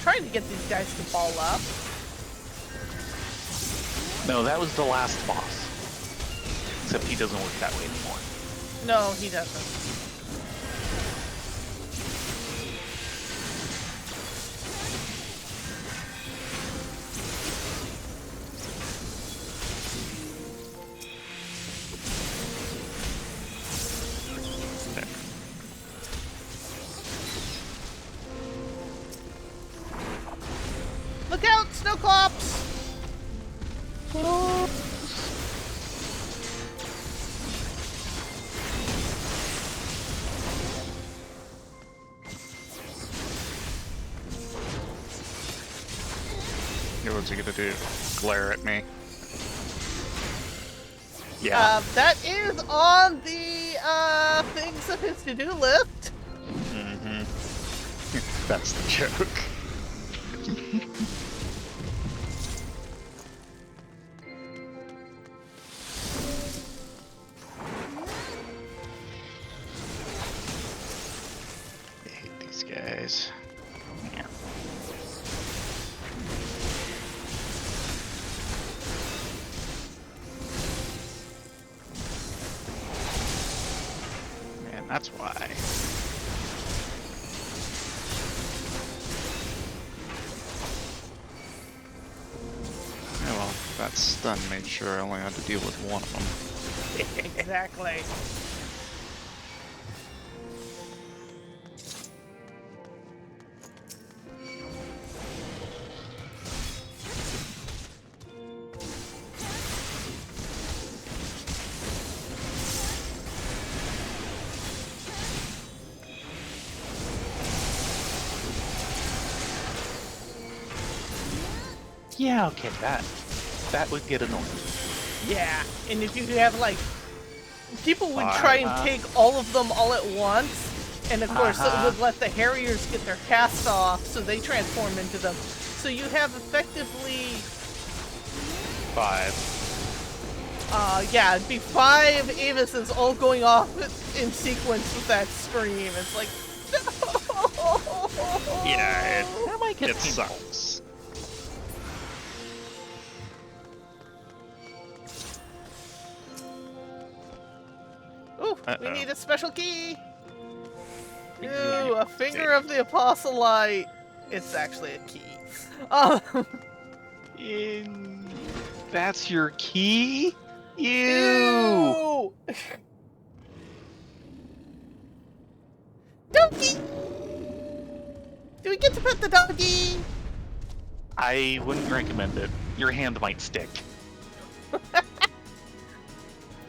Trying to get these guys to ball up. No, that was the last boss. Except he doesn't work that way anymore. No, he doesn't. Look out, Snowclops! Yeah, what's he gonna do? Glare at me? Yeah. That is on the things of his to-do list. Mm-hmm. That's the joke. I hate these guys. Yeah. Man, that's why. Yeah, well, that stun made sure I only had to deal with one of them. Exactly. Yeah, okay, that would get annoying. Yeah, and if you have like, people would Fine, try and take all of them all at once, and of course it would let the Harriers get their cast off, so they transform into them. So you have effectively, 5. yeah, it'd be 5 Avises all going off in sequence with that scream. It's like, no! Yeah, That might get it painful. sucks. Ooh, we Uh-oh. need a special key! Ooh, a finger of the Apostle Light! It's actually a key. That's your key? Ew! Ew! Donkey! Do we get to pet the donkey? I wouldn't recommend it. Your hand might stick.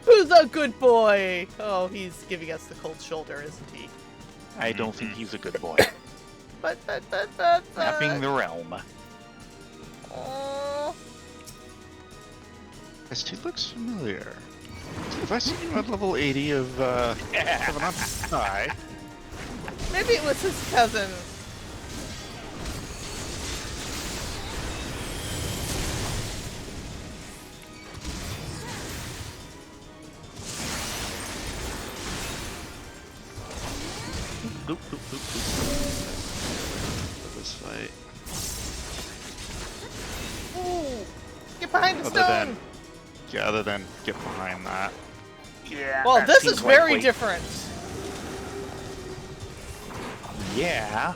Who's a good boy? Oh, he's giving us the cold shoulder, isn't he? I don't think he's a good boy. But. Mapping the realm. Aw. This dude looks familiar. Have I seen him at level 80 of, Heaven on High? Maybe it was his cousin. Boop, boop, boop, boop. This fight. Ooh! Get behind the Other stone! than, yeah, other than get behind that. Yeah. Well, that this seems is very likely. different. Yeah.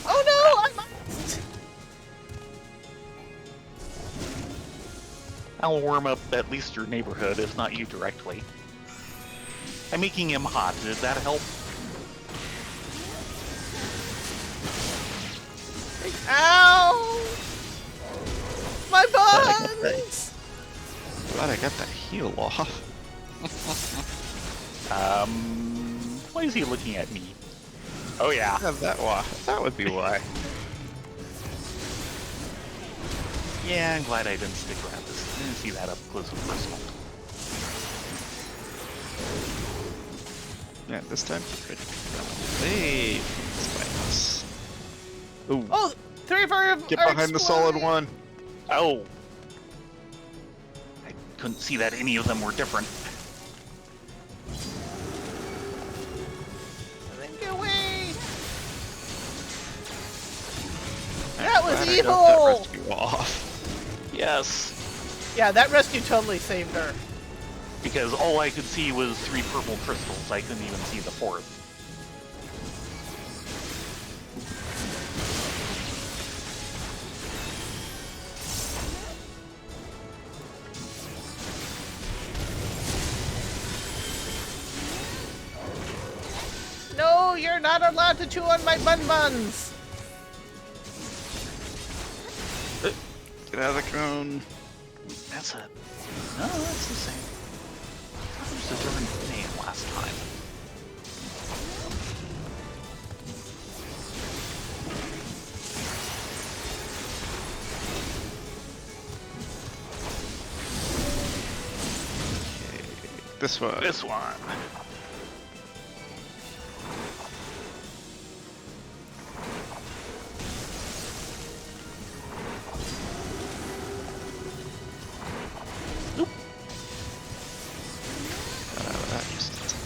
Oh no! I must! I'll warm up at least your neighborhood, if not you directly. I'm making him hot. Did that help? Ow! My Glad I got that. buns! Glad I got that heal off. Why is he looking at me? Oh yeah. Yeah, that would be why. Yeah, I'm glad I didn't stick around this. I didn't see that up close and personal. Yeah, this time we're ready to run away from spikes. Ooh, Oh, 3 of our get are behind the solid exploding. one. Oh! I couldn't see that any of them were different. And then get away. That was Glad I got evil! that rescue off. Yes, Yeah, that rescue totally saved her. because all I could see was 3 purple crystals. I couldn't even see the 4th. No, you're not allowed to chew on my bun buns. Get out of the cone. That's a... No, that's the same. I thought it was a different name last time. Okay, this one. This one. Got out of that just in time.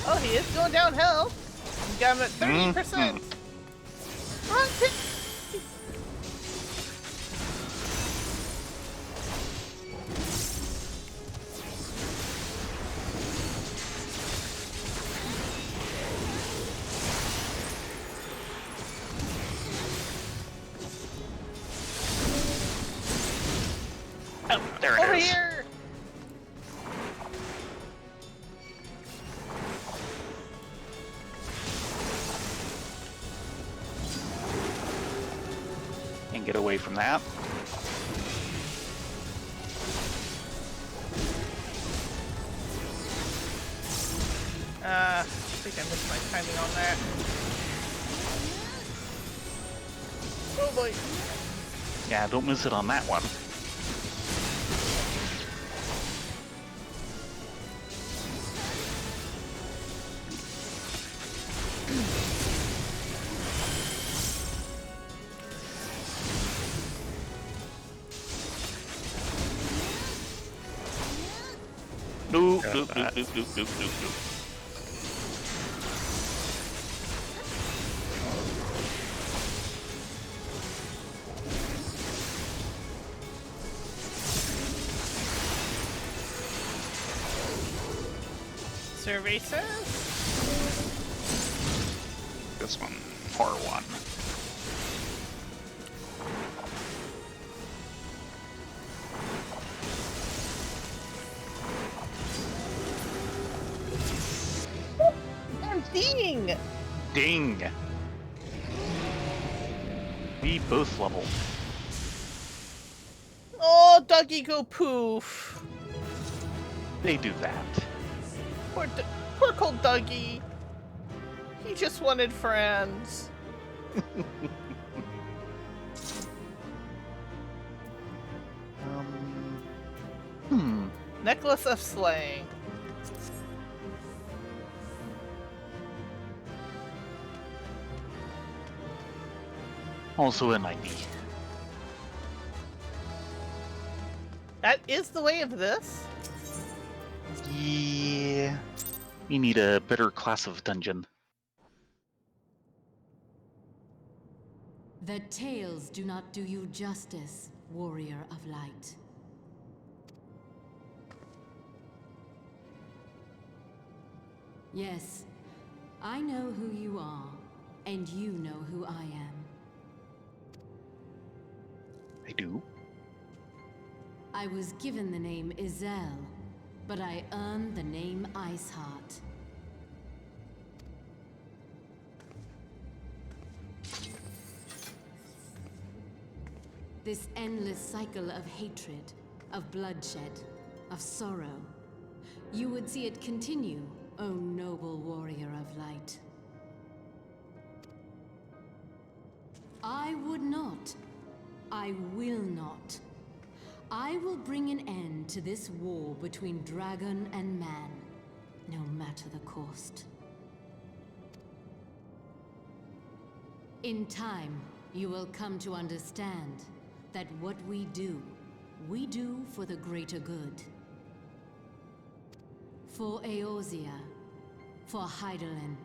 Oh, he is going downhill. You got him at 30%. Run, Pip. Oh, there it Over is. here. And get away from that. I think I missed my timing on that. Oh boy. Yeah, don't miss it on that one. Nope, Got nope, nope, that. nope, nope, nope, nope, nope. Survey says. This one. R1. I'm ding. Ding! We both leveled. Oh, Dougie go poof. They do that. Poor cold Dougie. He just wanted friends. Hmm. Necklace of Slaying. Also a 90. That is the way of this? Yeah. You need a better class of dungeon. The tales do not do you justice, warrior of light. Yes, I know who you are, and you know who I am. I do. I was given the name Izel, but I earned the name Iceheart. This endless cycle of hatred, of bloodshed, of sorrow. You would see it continue, O noble warrior of light. I would not. I will not. I will bring an end to this war between dragon and man, no matter the cost. In time, you will come to understand that what we do for the greater good. For Eorzea, for Hydaelyn.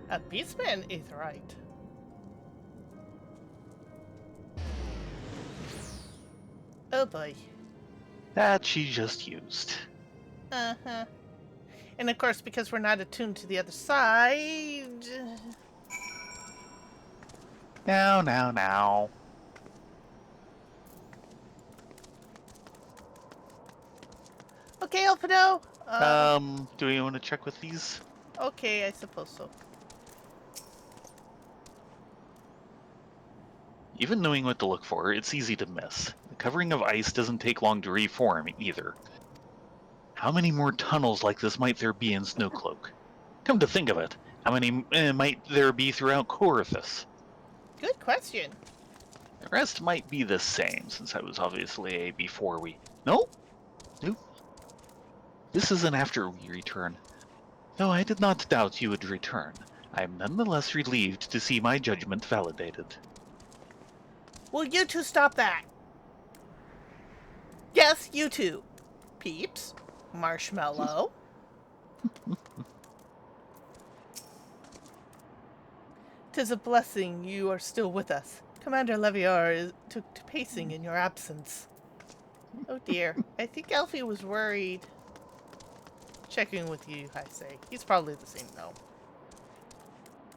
A beastman is right. Oh boy. That she just used. Uh-huh. And of course, because we're not attuned to the other side... Now. Okay, Elfino. Do we want to check with these? Okay, I suppose so. Even knowing what to look for, it's easy to miss. The covering of ice doesn't take long to reform, either. How many more tunnels like this might there be in Snowcloak? Come to think of it, how many might there be throughout Corythus? Good question. The rest might be the same, since I was obviously a before we... Nope. This isn't after we return. Though I did not doubt you would return, I am nonetheless relieved to see my judgment validated. Will you two stop that? Yes, you two. Peeps. Marshmallow. "'Tis a blessing you are still with us. Commander Leviar took to pacing in your absence." Oh dear. I think Alfie was worried. Checking with you, I say. He's probably the same though.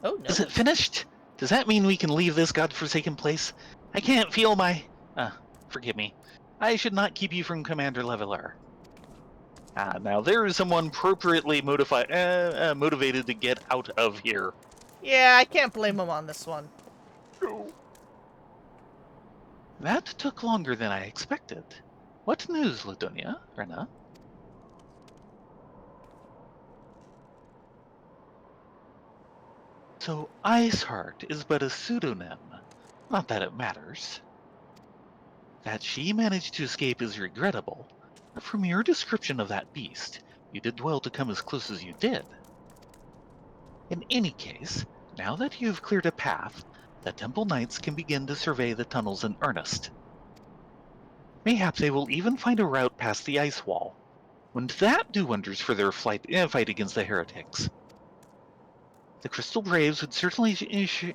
Oh no. Is it finished? Does that mean we can leave this godforsaken place? I can't feel my... forgive me. I should not keep you from Commander Levilar. Now there is someone appropriately motivated to get out of here. Yeah, I can't blame him on this one. That took longer than I expected. What news, Ladonia, Rena? So Iceheart is but a pseudonym. Not that it matters. That she managed to escape is regrettable, but from your description of that beast, you did well to come as close as you did. In any case, now that you have cleared a path, the Temple Knights can begin to survey the tunnels in earnest. Mayhap they will even find a route past the ice wall. Wouldn't that do wonders for their fight against the heretics? The Crystal Braves would certainly share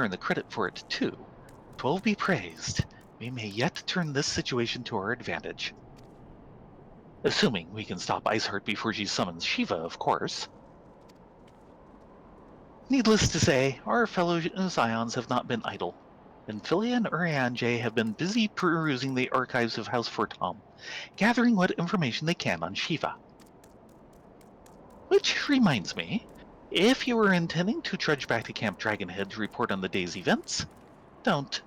in the credit for it too. 12 be praised. We may yet turn this situation to our advantage. Assuming we can stop Iceheart before she summons Shiva, of course. Needless to say, our fellow Scions have not been idle. Philia and Urianger have been busy perusing the archives of House Fortom, gathering what information they can on Shiva. Which reminds me, if you were intending to trudge back to Camp Dragonhead to report on the day's events, don't.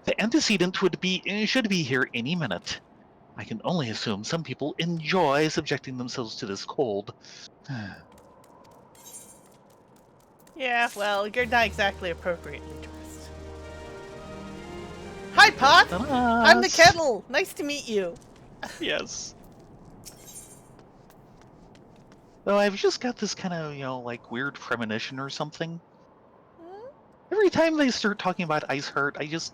The antecedent should be here any minute. I can only assume some people enjoy subjecting themselves to this cold. Yeah, well, you're not exactly appropriately dressed. Hi, Pot! I'm the kettle! Nice to meet you! Yes. Though I've just got this kind of, like weird premonition or something. Every time they start talking about Iceheart, I just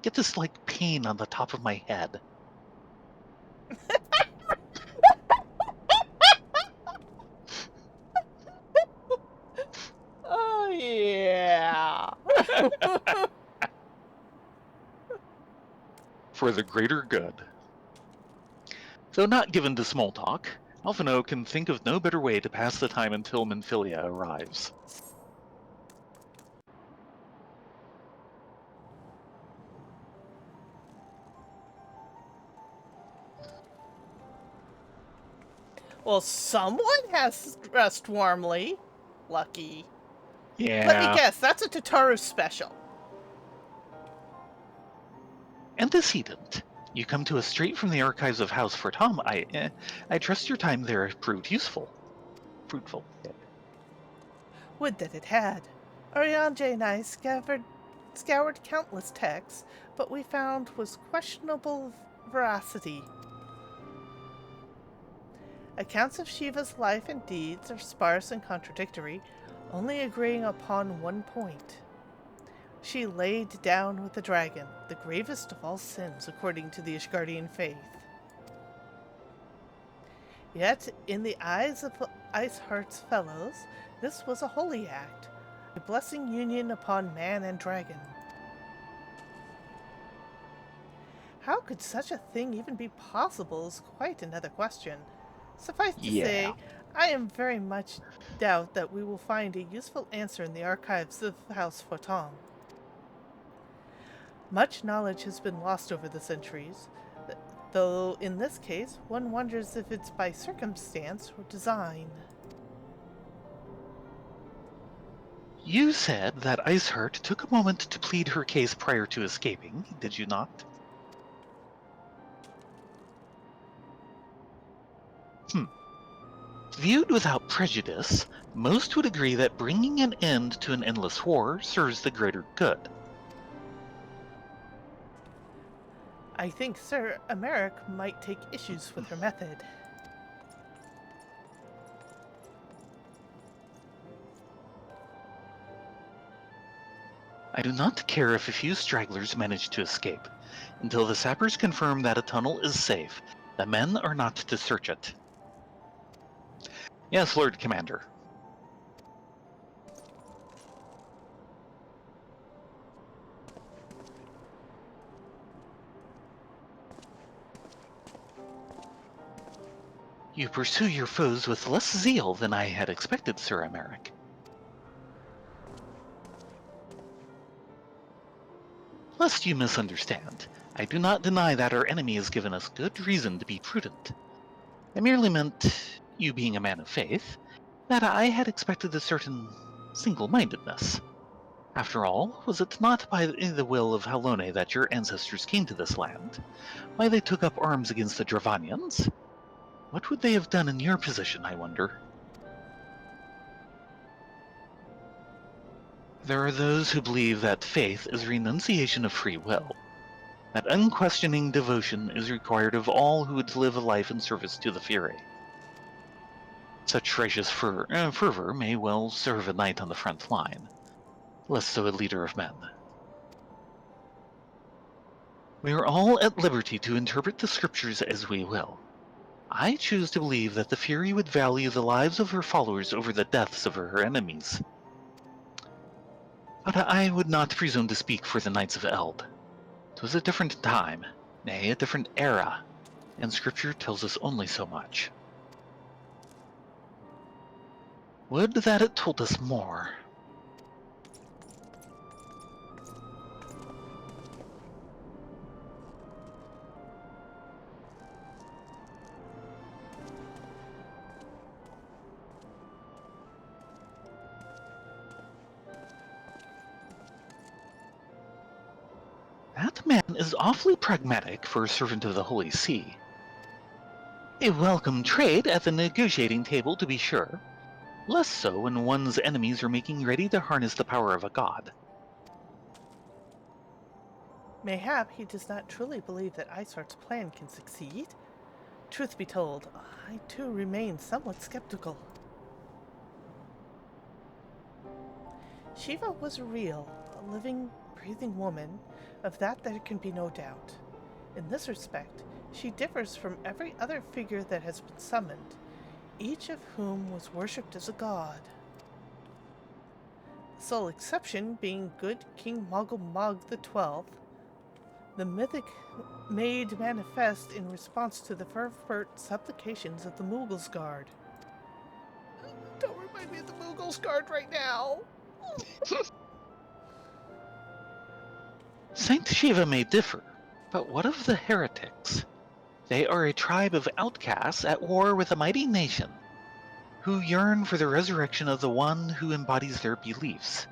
get this, like, pain on the top of my head. for the greater good. Though not given to small talk, Alphino can think of no better way to pass the time until Minfilia arrives. Well, someone has dressed warmly. Lucky. Yeah. Let me guess, that's a Tataru special. Antecedent. You come to us straight from the archives of House Fortom. I trust your time there proved fruitful. Would that it had. Oriange and I scoured countless texts, but we found was questionable veracity. Accounts of Shiva's life and deeds are sparse and contradictory, only agreeing upon one point. She laid down with the dragon, the gravest of all sins according to the Ishgardian faith. Yet, in the eyes of Iceheart's fellows, this was a holy act, a blessing union upon man and dragon. How could such a thing even be possible is quite another question. Suffice to say, I am very much doubt that we will find a useful answer in the archives of House Fortom. Much knowledge has been lost over the centuries, though in this case one wonders if it's by circumstance or design. You said that Iceheart took a moment to plead her case prior to escaping, did you not? Viewed without prejudice, most would agree that bringing an end to an endless war serves the greater good. I think Sir Emeric might take issues with her method. I do not care if a few stragglers manage to escape. Until the sappers confirm that a tunnel is safe, the men are not to search it. Yes, Lord Commander. You pursue your foes with less zeal than I had expected, Sir Emeric. Lest you misunderstand, I do not deny that our enemy has given us good reason to be prudent. I merely meant, you being a man of faith, that I had expected a certain single-mindedness. After all, was it not by the will of Halone that your ancestors came to this land? Why they took up arms against the Dravanians? What would they have done in your position, I wonder? There are those who believe that faith is renunciation of free will, that unquestioning devotion is required of all who would live a life in service to the Fury. Such righteous fervor may well serve a knight on the front line, less so a leader of men. We are all at liberty to interpret the scriptures as we will. I choose to believe that the Fury would value the lives of her followers over the deaths of her enemies. But I would not presume to speak for the Knights of Eld. 'Twas a different time, nay, a different era, and Scripture tells us only so much. Would that it told us more. That man is awfully pragmatic for a servant of the Holy See. A welcome trade at the negotiating table, to be sure. Less so when one's enemies are making ready to harness the power of a god. Mayhap he does not truly believe that Iceheart's plan can succeed. Truth be told, I too remain somewhat skeptical. Shiva was real, a living, breathing woman, of that there can be no doubt. In this respect, she differs from every other figure that has been summoned, each of whom was worshipped as a god. The sole exception being good King Mogul Mog XII, The mythic made manifest in response to the fervent supplications of the Moogle's Guard. Don't remind me of the Moogle's Guard right now. Saint Shiva may differ, but what of the heretics? They are a tribe of outcasts at war with a mighty nation, who yearn for the resurrection of the one who embodies their beliefs.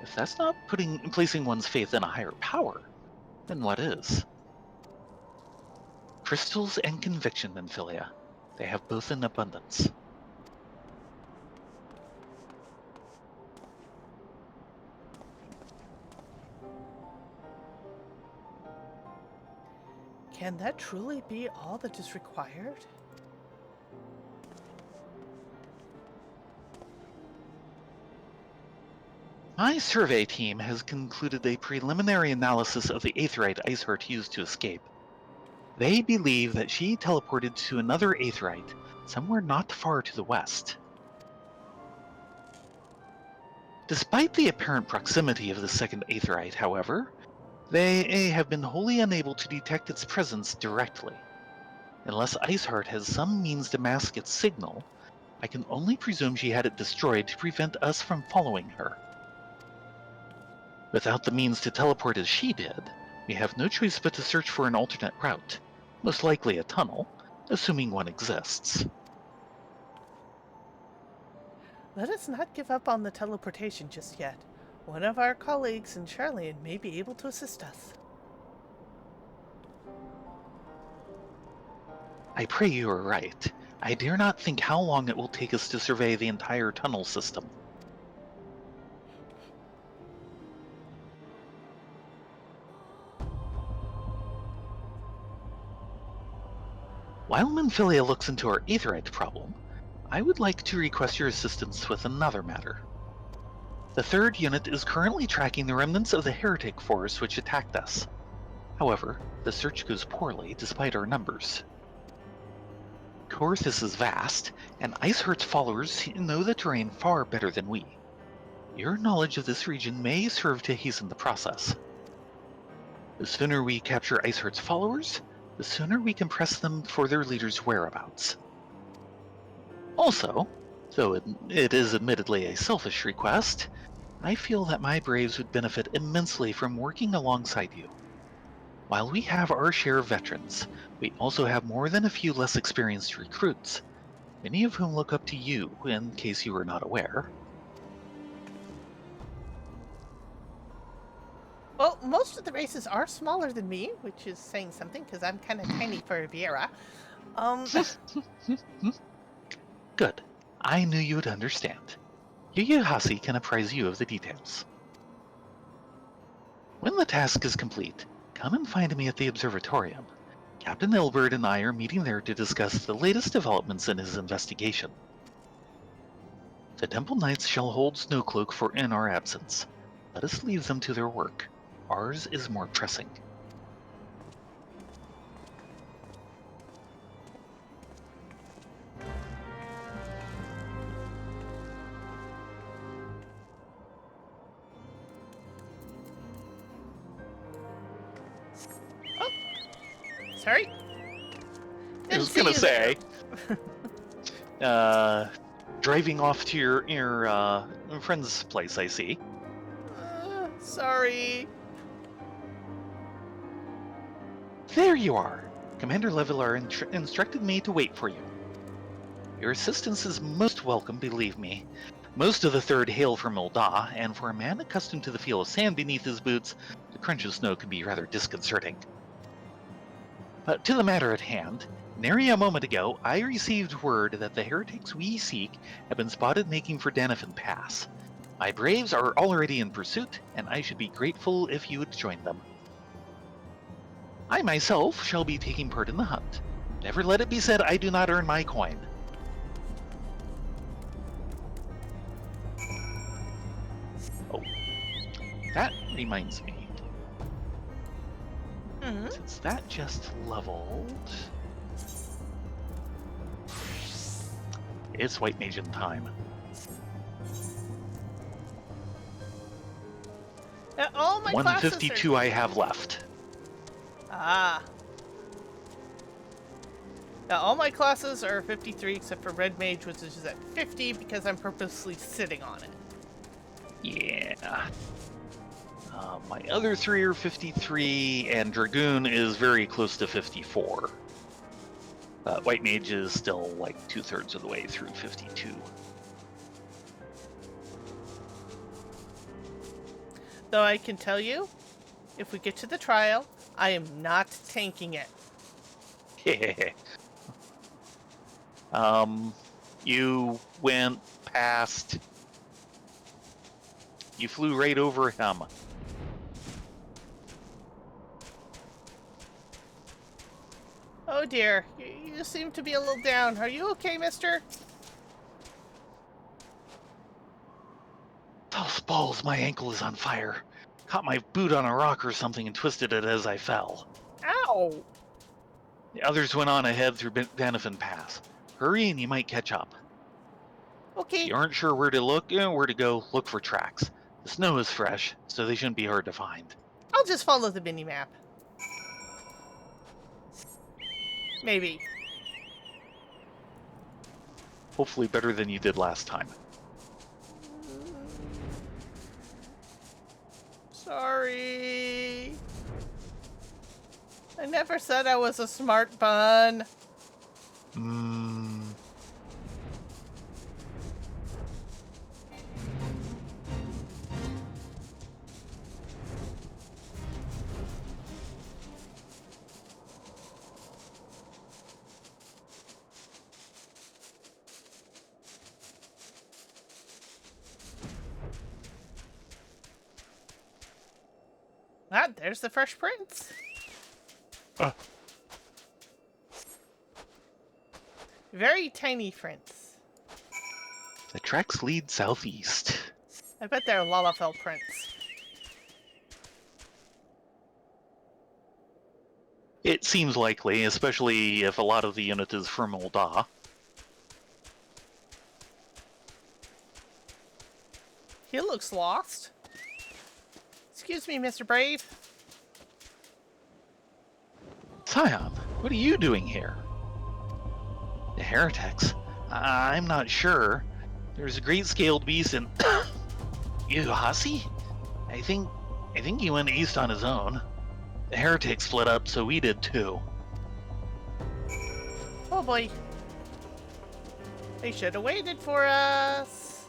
If that's not placing one's faith in a higher power, then what is? Crystals and conviction, Nymphilia. They have both in abundance. Can that truly be all that is required? My survey team has concluded a preliminary analysis of the Aetheryte Iceheart used to escape. They believe that she teleported to another Aetheryte, somewhere not far to the west. Despite the apparent proximity of the second Aetheryte, however, they have been wholly unable to detect its presence directly. Unless Iceheart has some means to mask its signal, I can only presume she had it destroyed to prevent us from following her. Without the means to teleport as she did, we have no choice but to search for an alternate route, most likely a tunnel, assuming one exists. Let us not give up on the teleportation just yet. One of our colleagues in Charlian may be able to assist us. I pray you are right. I dare not think how long it will take us to survey the entire tunnel system. While Nymphilia looks into our Aetheryte problem, I would like to request your assistance with another matter. The third unit is currently tracking the remnants of the heretic force which attacked us. However, the search goes poorly despite our numbers. Coerthus is vast, and Iceheart's followers know the terrain far better than we. Your knowledge of this region may serve to hasten the process. The sooner we capture Iceheart's followers, the sooner we can press them for their leader's whereabouts. Also, though it is admittedly a selfish request, I feel that my braves would benefit immensely from working alongside you. While we have our share of veterans, we also have more than a few less experienced recruits, many of whom look up to you, in case you were not aware. Well, most of the races are smaller than me, which is saying something, because I'm kind of tiny for a Viera. Good. I knew you would understand. Yuyuhasi can apprise you of the details. When the task is complete, come and find me at the observatorium. Captain Ilbert and I are meeting there to discuss the latest developments in his investigation. The Temple Knights shall hold Snowcloak in our absence. Let us leave them to their work. Ours is more pressing. Sorry? I was gonna say, driving off to your friend's place, I see. Sorry. There you are. Commander Leveler instructed me to wait for you. Your assistance is most welcome, believe me. Most of the Third hail from Ul'dah, and for a man accustomed to the feel of sand beneath his boots, the crunch of snow can be rather disconcerting. But to the matter at hand, nary a moment ago, I received word that the heretics we seek have been spotted making for Danifin Pass. My braves are already in pursuit, and I should be grateful if you would join them. I myself shall be taking part in the hunt. Never let it be said I do not earn my coin. Oh, that reminds me. Since that just leveled... It's White Mageon time. All my 152 I have left. Ah. Now, all my classes are 53 except for Red Mage, which is at 50 because I'm purposely sitting on it. Yeah. My other 3 are 53, and Dragoon is very close to 54. White Mage is still like 2/3 of the way through 52. Though I can tell you, if we get to the trial, I am not tanking it. You went past... You flew right over him. Oh dear, you seem to be a little down. Are you okay, mister? Oh, balls, my ankle is on fire. Caught my boot on a rock or something and twisted it as I fell. Ow! The others went on ahead through Banifin Pass. Hurry and you might catch up. Okay. If you aren't sure where to look, where to go, look for tracks. The snow is fresh, so they shouldn't be hard to find. I'll just follow the mini-map. Maybe. Hopefully better than you did last time. Sorry. I never said I was a smart bun. Ah, there's the Fresh Prince. Very tiny prince. The tracks lead southeast. I bet they're Lalafell prints. It seems likely, especially if a lot of the unit is from Ul'dah. He looks lost. Excuse me, Mr. Brave. Scion, what are you doing here? The heretics? I'm not sure. There's a great scaled beast in Eorzea? I think he went east on his own. The heretics split up, so we did too. Oh boy. They should have waited for us.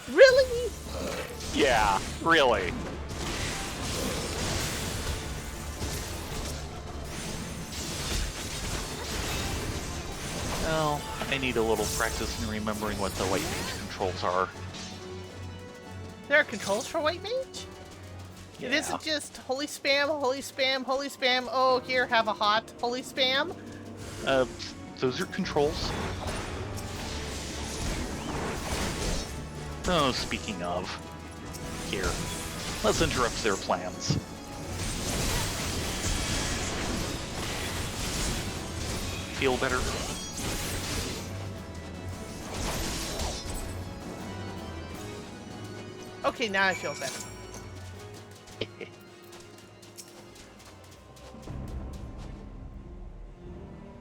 Really? Yeah, really. Well, I need a little practice in remembering what the White Mage controls are. There are controls for White Mage? Yeah. It isn't just holy spam, holy spam, holy spam. Oh, here, have a hot holy spam. Those are controls. Oh, speaking of, here, let's interrupt their plans. Feel better? Okay, now I feel better.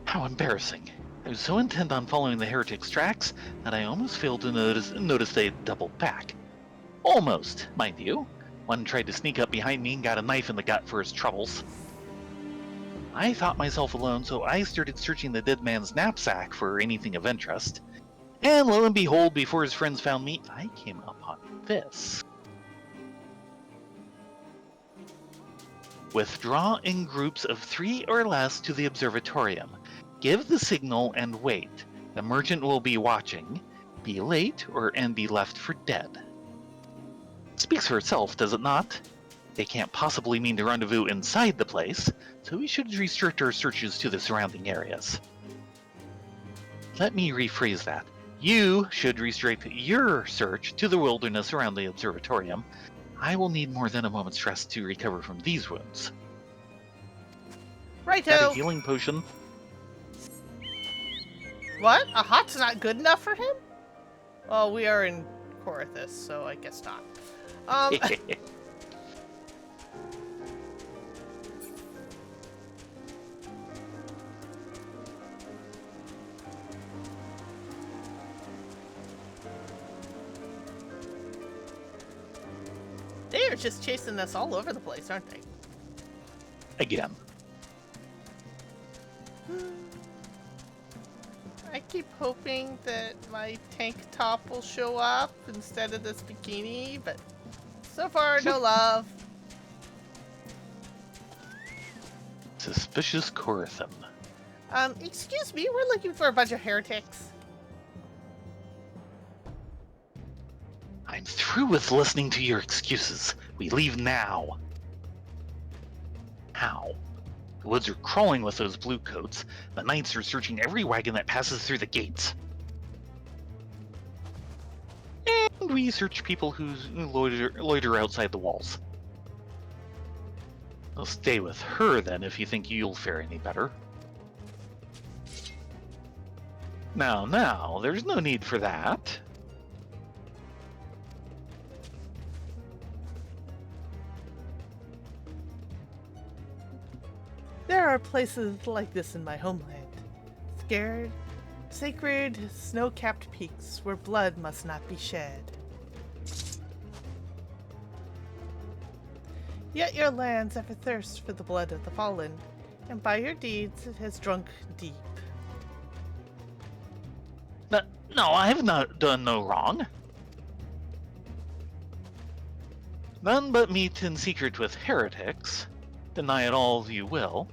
How embarrassing. I was so intent on following the heretics' tracks that I almost failed to notice they doubled back. Almost, mind you. One tried to sneak up behind me and got a knife in the gut for his troubles. I thought myself alone, so I started searching the dead man's knapsack for anything of interest. And lo and behold, before his friends found me, I came upon this. Withdraw in groups of 3 or less to the observatorium. Give the signal and wait. The merchant will be watching. Be late and be left for dead. Speaks for itself, does it not? They can't possibly mean to rendezvous inside the place, so we should restrict our searches to the surrounding areas. Let me rephrase that. You should restrict your search to the wilderness around the observatorium. I will need more than a moment's rest to recover from these wounds. Got a Righto. healing potion? What? A hot's not good enough for him? Well, we are in Corythus, so I guess not. Um, they are just chasing us all over the place, aren't they? Again. I keep hoping that my tank top will show up instead of this bikini, but so far, no love. Suspicious Corython. Excuse me, we're looking for a bunch of heretics. I'm through with listening to your excuses. We leave now. How? The woods are crawling with those blue coats. The knights are searching every wagon that passes through the gates. And we search people who loiter outside the walls. I'll stay with her then if you think you'll fare any better. Now, there's no need for that. There are places like this in my homeland. Scared, sacred, snow-capped peaks where blood must not be shed. Yet your lands have a thirst for the blood of the fallen, and by your deeds it has drunk deep. No, I have not done no wrong. None but meet in secret with heretics. Deny it all you will.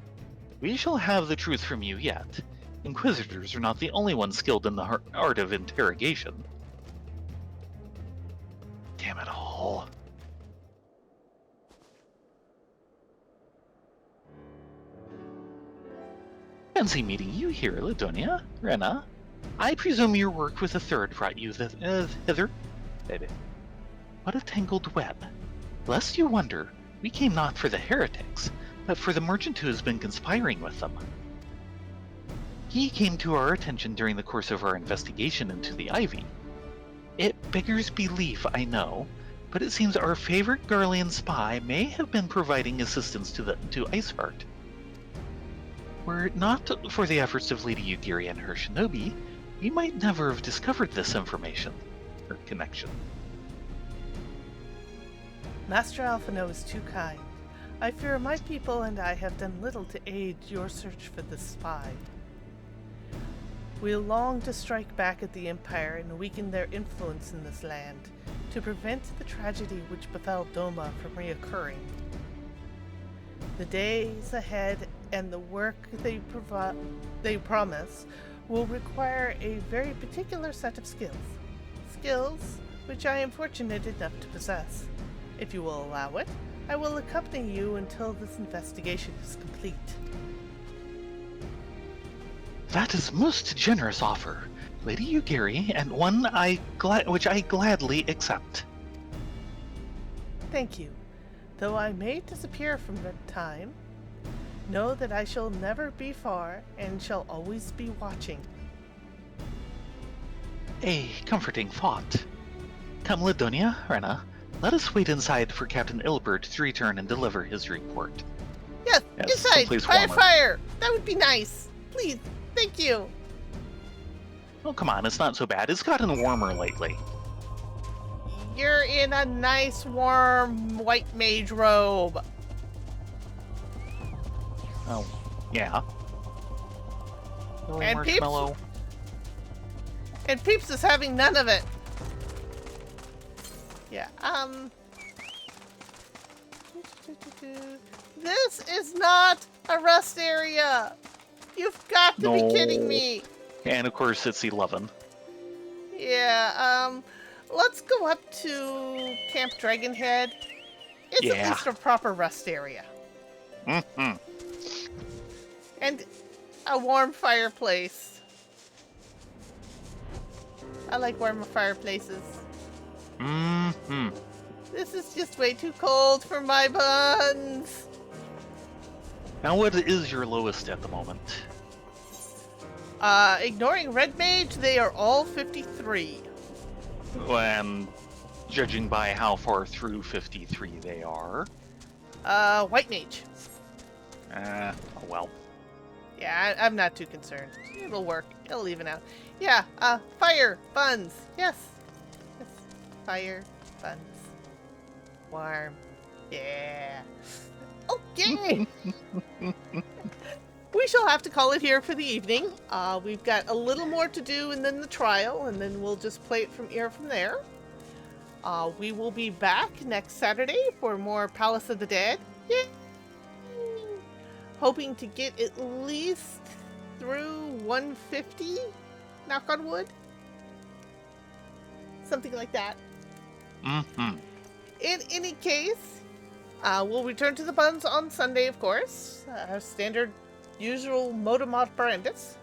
We shall have the truth from you yet. Inquisitors are not the only ones skilled in the art of interrogation. Damn it all. Fancy meeting you here, Ladonia, Rena. I presume your work with the third brought you hither? Baby. What a tangled web. Lest you wonder, we came not for the heretics, but for the merchant who has been conspiring with them. He came to our attention during the course of our investigation into the Ivy. It beggars belief, I know, but it seems our favorite Garlean spy may have been providing assistance to Iceheart. Were it not for the efforts of Lady Yugiri and her shinobi, we might never have discovered this information, or connection. Master Alphino is too kind. I fear my people and I have done little to aid your search for the spy. We long to strike back at the Empire and weaken their influence in this land, to prevent the tragedy which befell Doma from reoccurring. The days ahead and the work they promise will require a very particular set of skills. Skills which I am fortunate enough to possess. If you will allow it, I will accompany you until this investigation is complete. That is most generous offer, Lady Yugiri, and one which I gladly accept. Thank you. Though I may disappear from time, know that I shall never be far and shall always be watching. A comforting thought. Come, Ladonia, Rena, let us wait inside for Captain Ilbert to return and deliver his report. Yes, inside! someplace Fire, warmer. fire! That would be nice! Please, thank you! Oh, come on, it's not so bad. It's gotten warmer lately. You're in a nice, warm, white mage robe. Oh, yeah. Really, And Marshmallow? And Peeps is having none of it. Yeah, This is not a rest area! You've got to be kidding me! And of course it's 11. Yeah, let's go up to Camp Dragonhead. It's at least a proper rest area. Mm-hmm. And a warm fireplace. I like warmer fireplaces. Mm-hmm. This is just way too cold for my buns. Now what is your lowest at the moment? Ignoring Red Mage, they are all 53. And judging by how far through 53 they are, White mage. oh well. Yeah, I'm not too concerned. It'll work. It'll even out. Yeah, fire, buns. Yes. Yes. Fire, buns. Warm. Yeah. Okay. We shall have to call it here for the evening. We've got a little more to do and then the trial, and then we'll just play it from there. We will be back next Saturday for more Palace of the Dead. Yay! Hoping to get at least through 150, knock on wood. Something like that. Mm-hmm. In any case, we'll return to the buns on Sunday, of course. Our standard, usual modum operandus.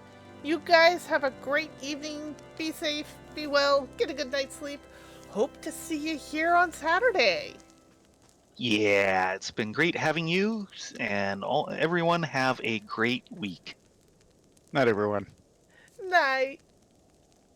You guys have a great evening. Be safe, be well, get a good night's sleep. Hope to see you here on Saturday. Yeah, it's been great having you, and everyone have a great week. Not everyone. Night.